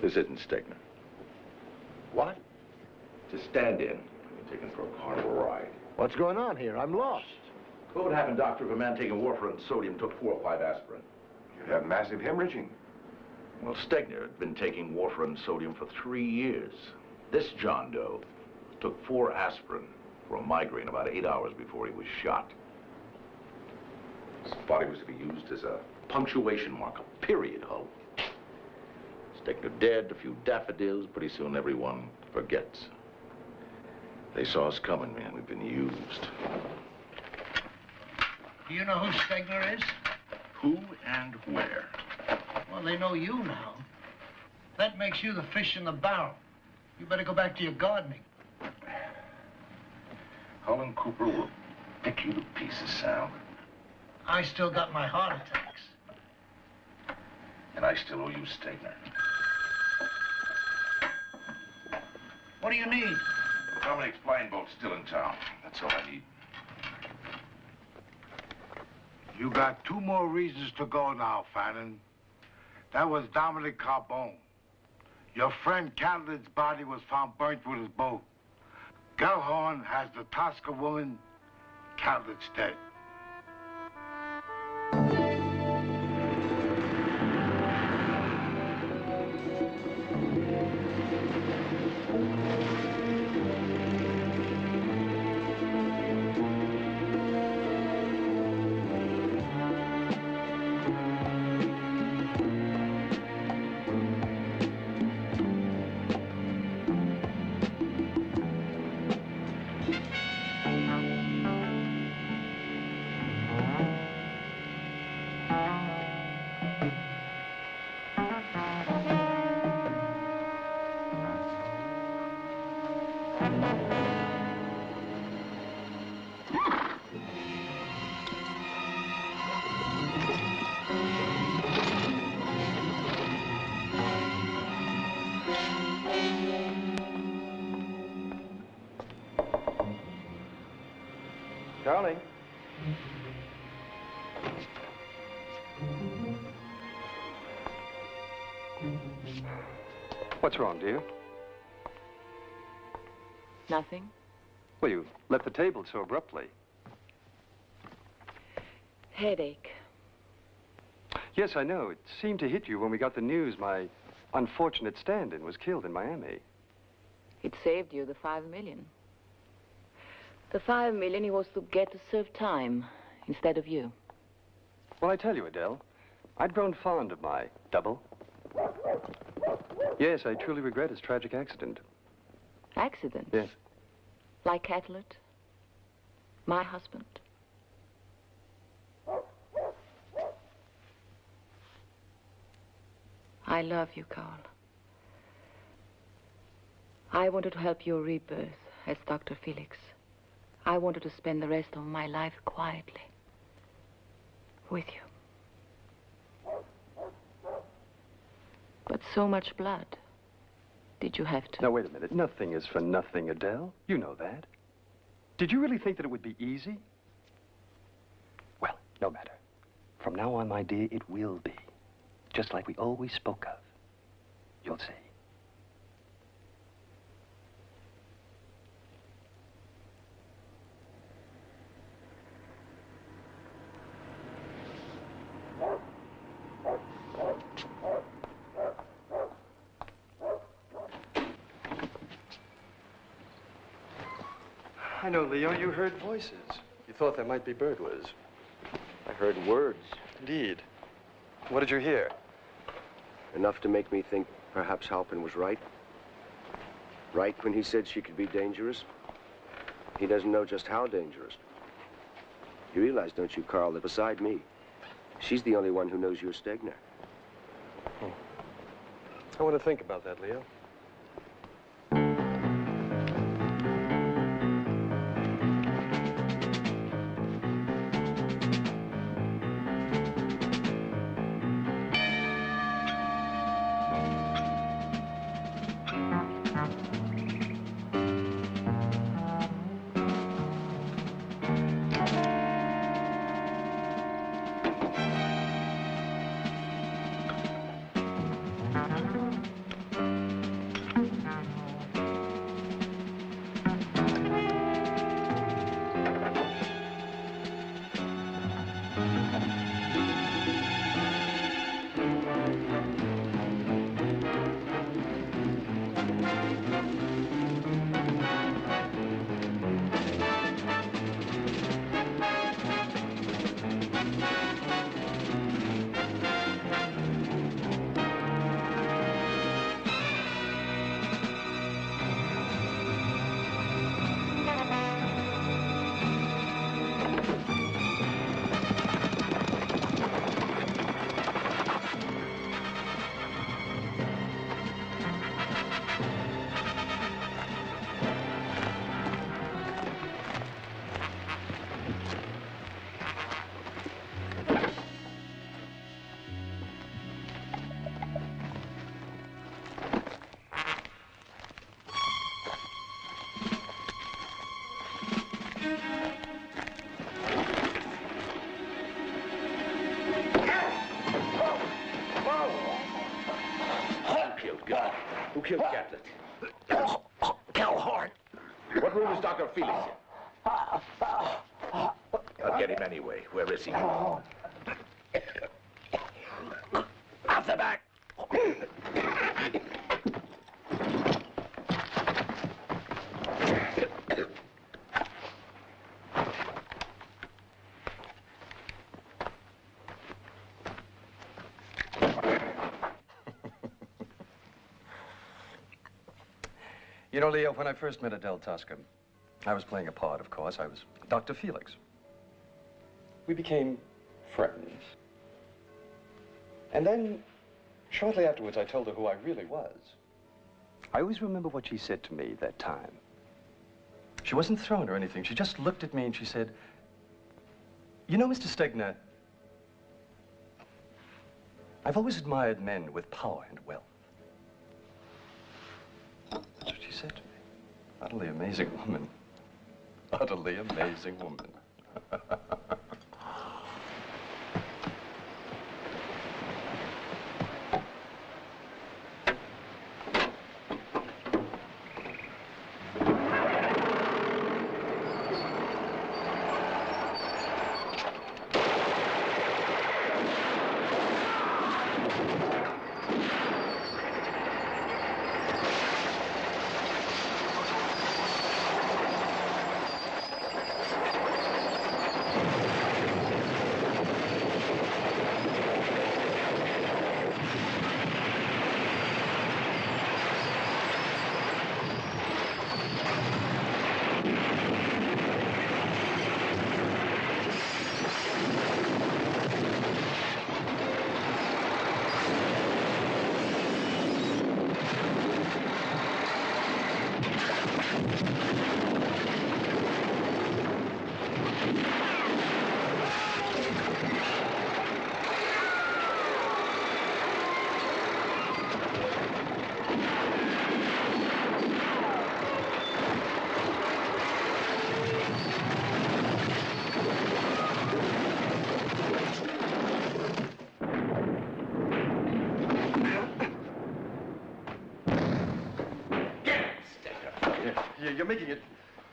This isn't Stegner. What? It's a stand-in. You're taken for a carnival ride. What's going on here? I'm lost. What would happen, doctor, if a man taking warfarin and sodium took 4 or 5 aspirin? You'd have massive hemorrhaging. Well, Stegner had been taking warfarin and sodium for 3 years. This John Doe took 4 aspirin for a migraine about 8 hours before he was shot. This body was to be used as a punctuation mark, a period, Ho. Stegner dead, a few daffodils, pretty soon everyone forgets. They saw us coming, man. We've been used. Do you know who Stegner is? Who and where? Well, they know you now. That makes you the fish in the barrel. You better go back to your gardening. Hull and Cooper will pick you to pieces, Sal. I still got my heart attacks. And I still owe you Stegner. What do you need? Dominic's flying boat's still in town. That's all I need. You got 2 more reasons to go now, Fannin. That was Dominic Carbone. Your friend Catlett's body was found burnt with his boat. Gellhorn has the Tosca woman. Catlett's dead. Darling. What's wrong, dear? Nothing. Well, you left the table so abruptly. Headache. Yes, I know. It seemed to hit you when we got the news my unfortunate stand-in was killed in Miami. It saved you the $5 million. The $5 million he was to get to serve time instead of you. Well, I tell you, Adele, I'd grown fond of my double. Yes, I truly regret his tragic accident. Accident? Yes. Like Catlett? My husband? I love you, Carl. I wanted to help your rebirth as Dr. Felix. I wanted to spend the rest of my life quietly with you. But so much blood. Did you have to? Now, wait a minute. Nothing is for nothing, Adele. You know that. Did you really think that it would be easy? Well, no matter. From now on, my dear, it will be. Just like we always spoke of. You'll see. I know, Leo, you heard voices. You thought there might be burglars. I heard words. Indeed. What did you hear? Enough to make me think perhaps Halpin was right. Right when he said she could be dangerous. He doesn't know just how dangerous. You realize, don't you, Carl, that beside me, she's the only one who knows you're Stegner. I want to think about that, Leo. killed Catlett? Calhorn. What room is Dr. Felix in? I'll get him anyway. Where is he? Out the back. You know, Leo, when I first met Adele Tosca, I was playing a part, of course. I was Dr. Felix. We became friends. And then, shortly afterwards, I told her who I really was. I always remember what she said to me that time. She wasn't thrown or anything. She just looked at me and she said, "You know, Mr. Stegner, I've always admired men with power and wealth." That's what she said to me. Utterly amazing woman. Utterly amazing woman.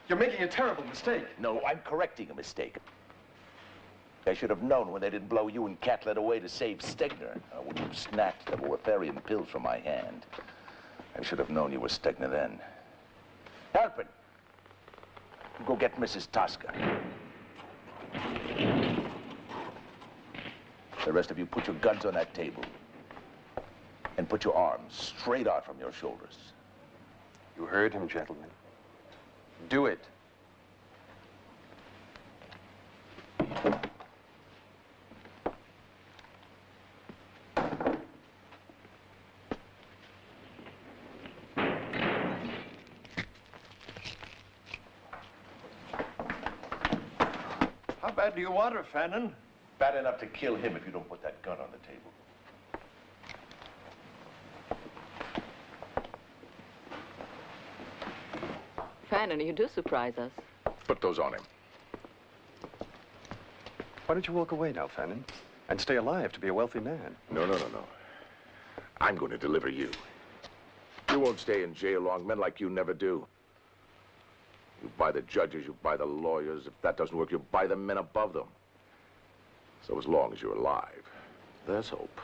You're making a terrible mistake. No, I'm correcting a mistake. I should have known when they didn't blow you and Catlett away to save Stegner. When you snatched the Warfarian pills from my hand. I should have known you were Stegner then. Halpin, go get Mrs. Tosca. The rest of you put your guns on that table. And put your arms straight out from your shoulders. You heard him, gentlemen. Do it. How bad do you want her, Fannin? Bad enough to kill him if you don't put that gun on the table. Fannin, you do surprise us. Put those on him. Why don't you walk away now, Fannin, and stay alive to be a wealthy man? No. I'm going to deliver you. You won't stay in jail long. Men like you never do. You buy the judges, you buy the lawyers. If that doesn't work, you buy the men above them. So as long as you're alive, there's hope.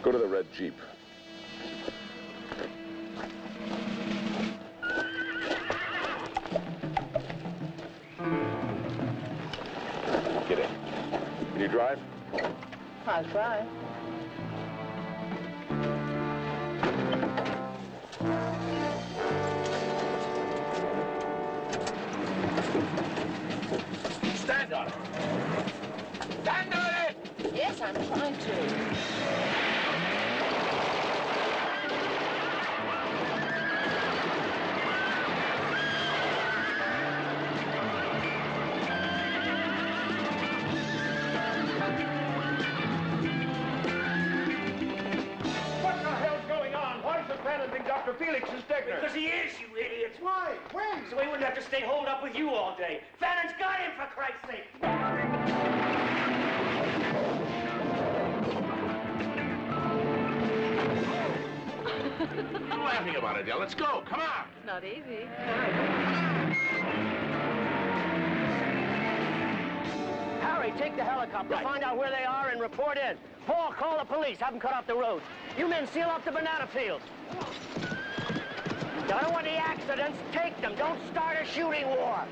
Go to the red Jeep. Get in. Can you drive? I'll try. Stand on it. Stand on it! Yes, I'm trying to. Wagner? Because he is, you idiots. Why? When? So he wouldn't have to stay holed up with you all day. Fannon's got him, for Christ's sake. You're laughing about it, Dell. Let's go. Come on. It's not easy. Harry, take the helicopter, find out where they are, and report in. Paul, call the police. Have them cut off the roads. You men seal up the banana fields. I don't want any accidents. Take them. Don't start a shooting war.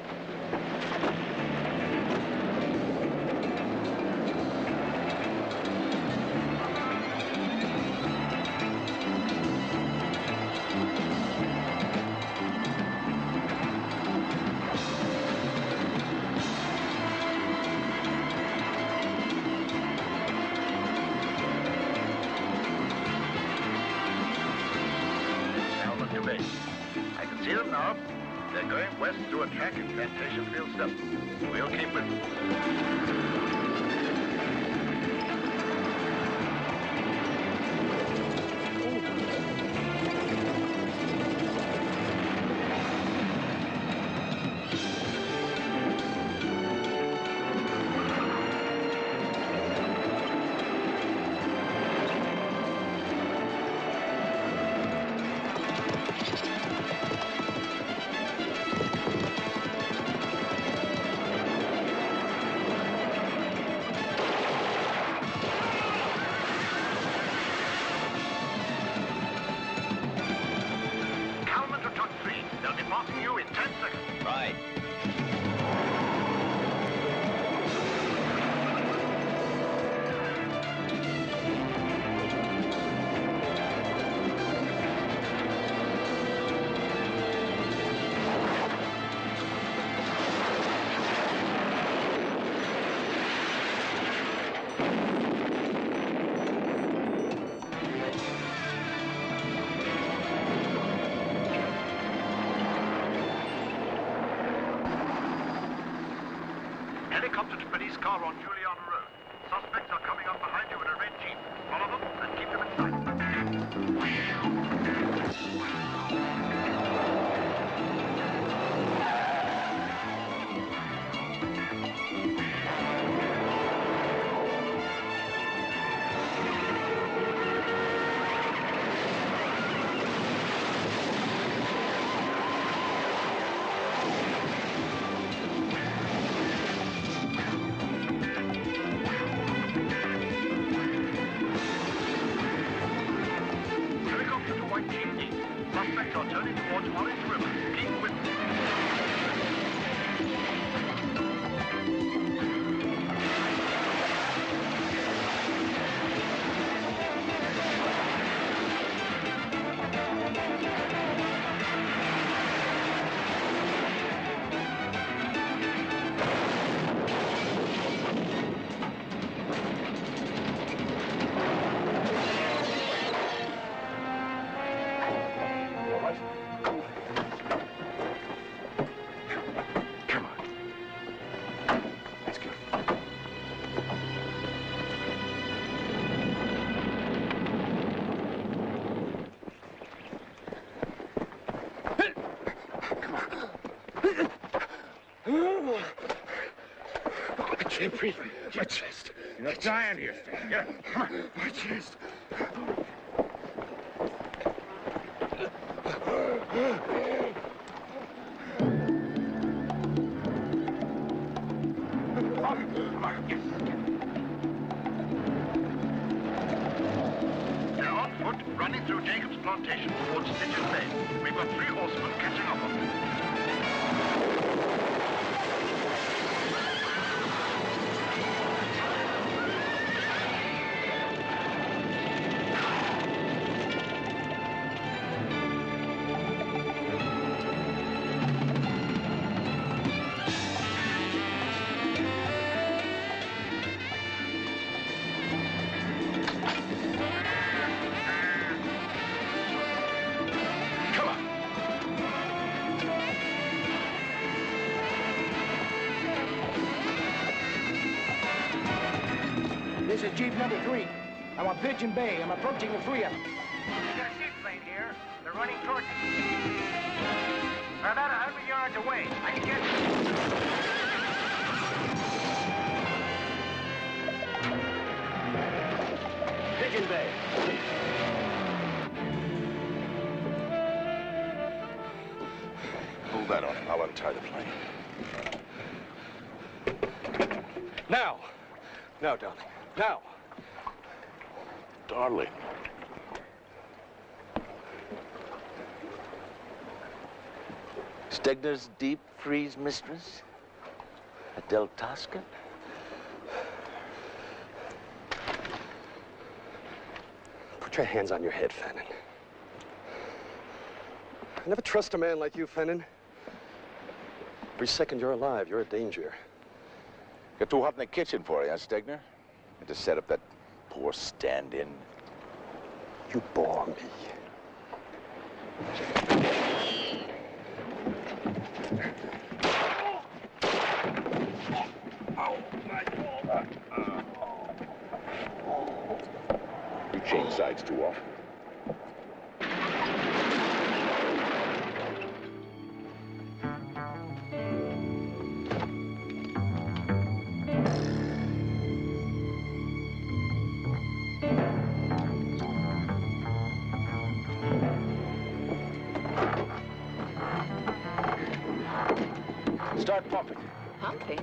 I can see them now. They're going west through a track in Plantation Field stuff. We'll keep with them. Helicopter to police car on Juliana Road. Suspects are coming up behind you in a red Jeep. Follow them and keep them in Suspects are turning towards Orange River. Keep with them. I can't breathe. My chest. You're not dying here, Stan. Get up. Come on. My chest. They're on foot, running through Jacob's plantation towards Stitches Bay. We've got 3 horsemen catching up on them. This is Jeep number 3. I'm on Pigeon Bay. I'm approaching the 3 of them. We got a seaplane here. They're running towards you. They're about 100 yards away. I can get you. Pigeon Bay. Hold that on him. I'll untie the plane. Now. Now, darling. Now. Darling. Stegner's deep freeze mistress? At Del Tosca? Put your hands on your head, Fannin. I never trust a man like you, Fannin. Every second you're alive, you're a danger. Got too hot in the kitchen for you, huh, Stegner? Had to set up that poor stand-in. You bore me. You change sides too often. Start pumping. Pumping?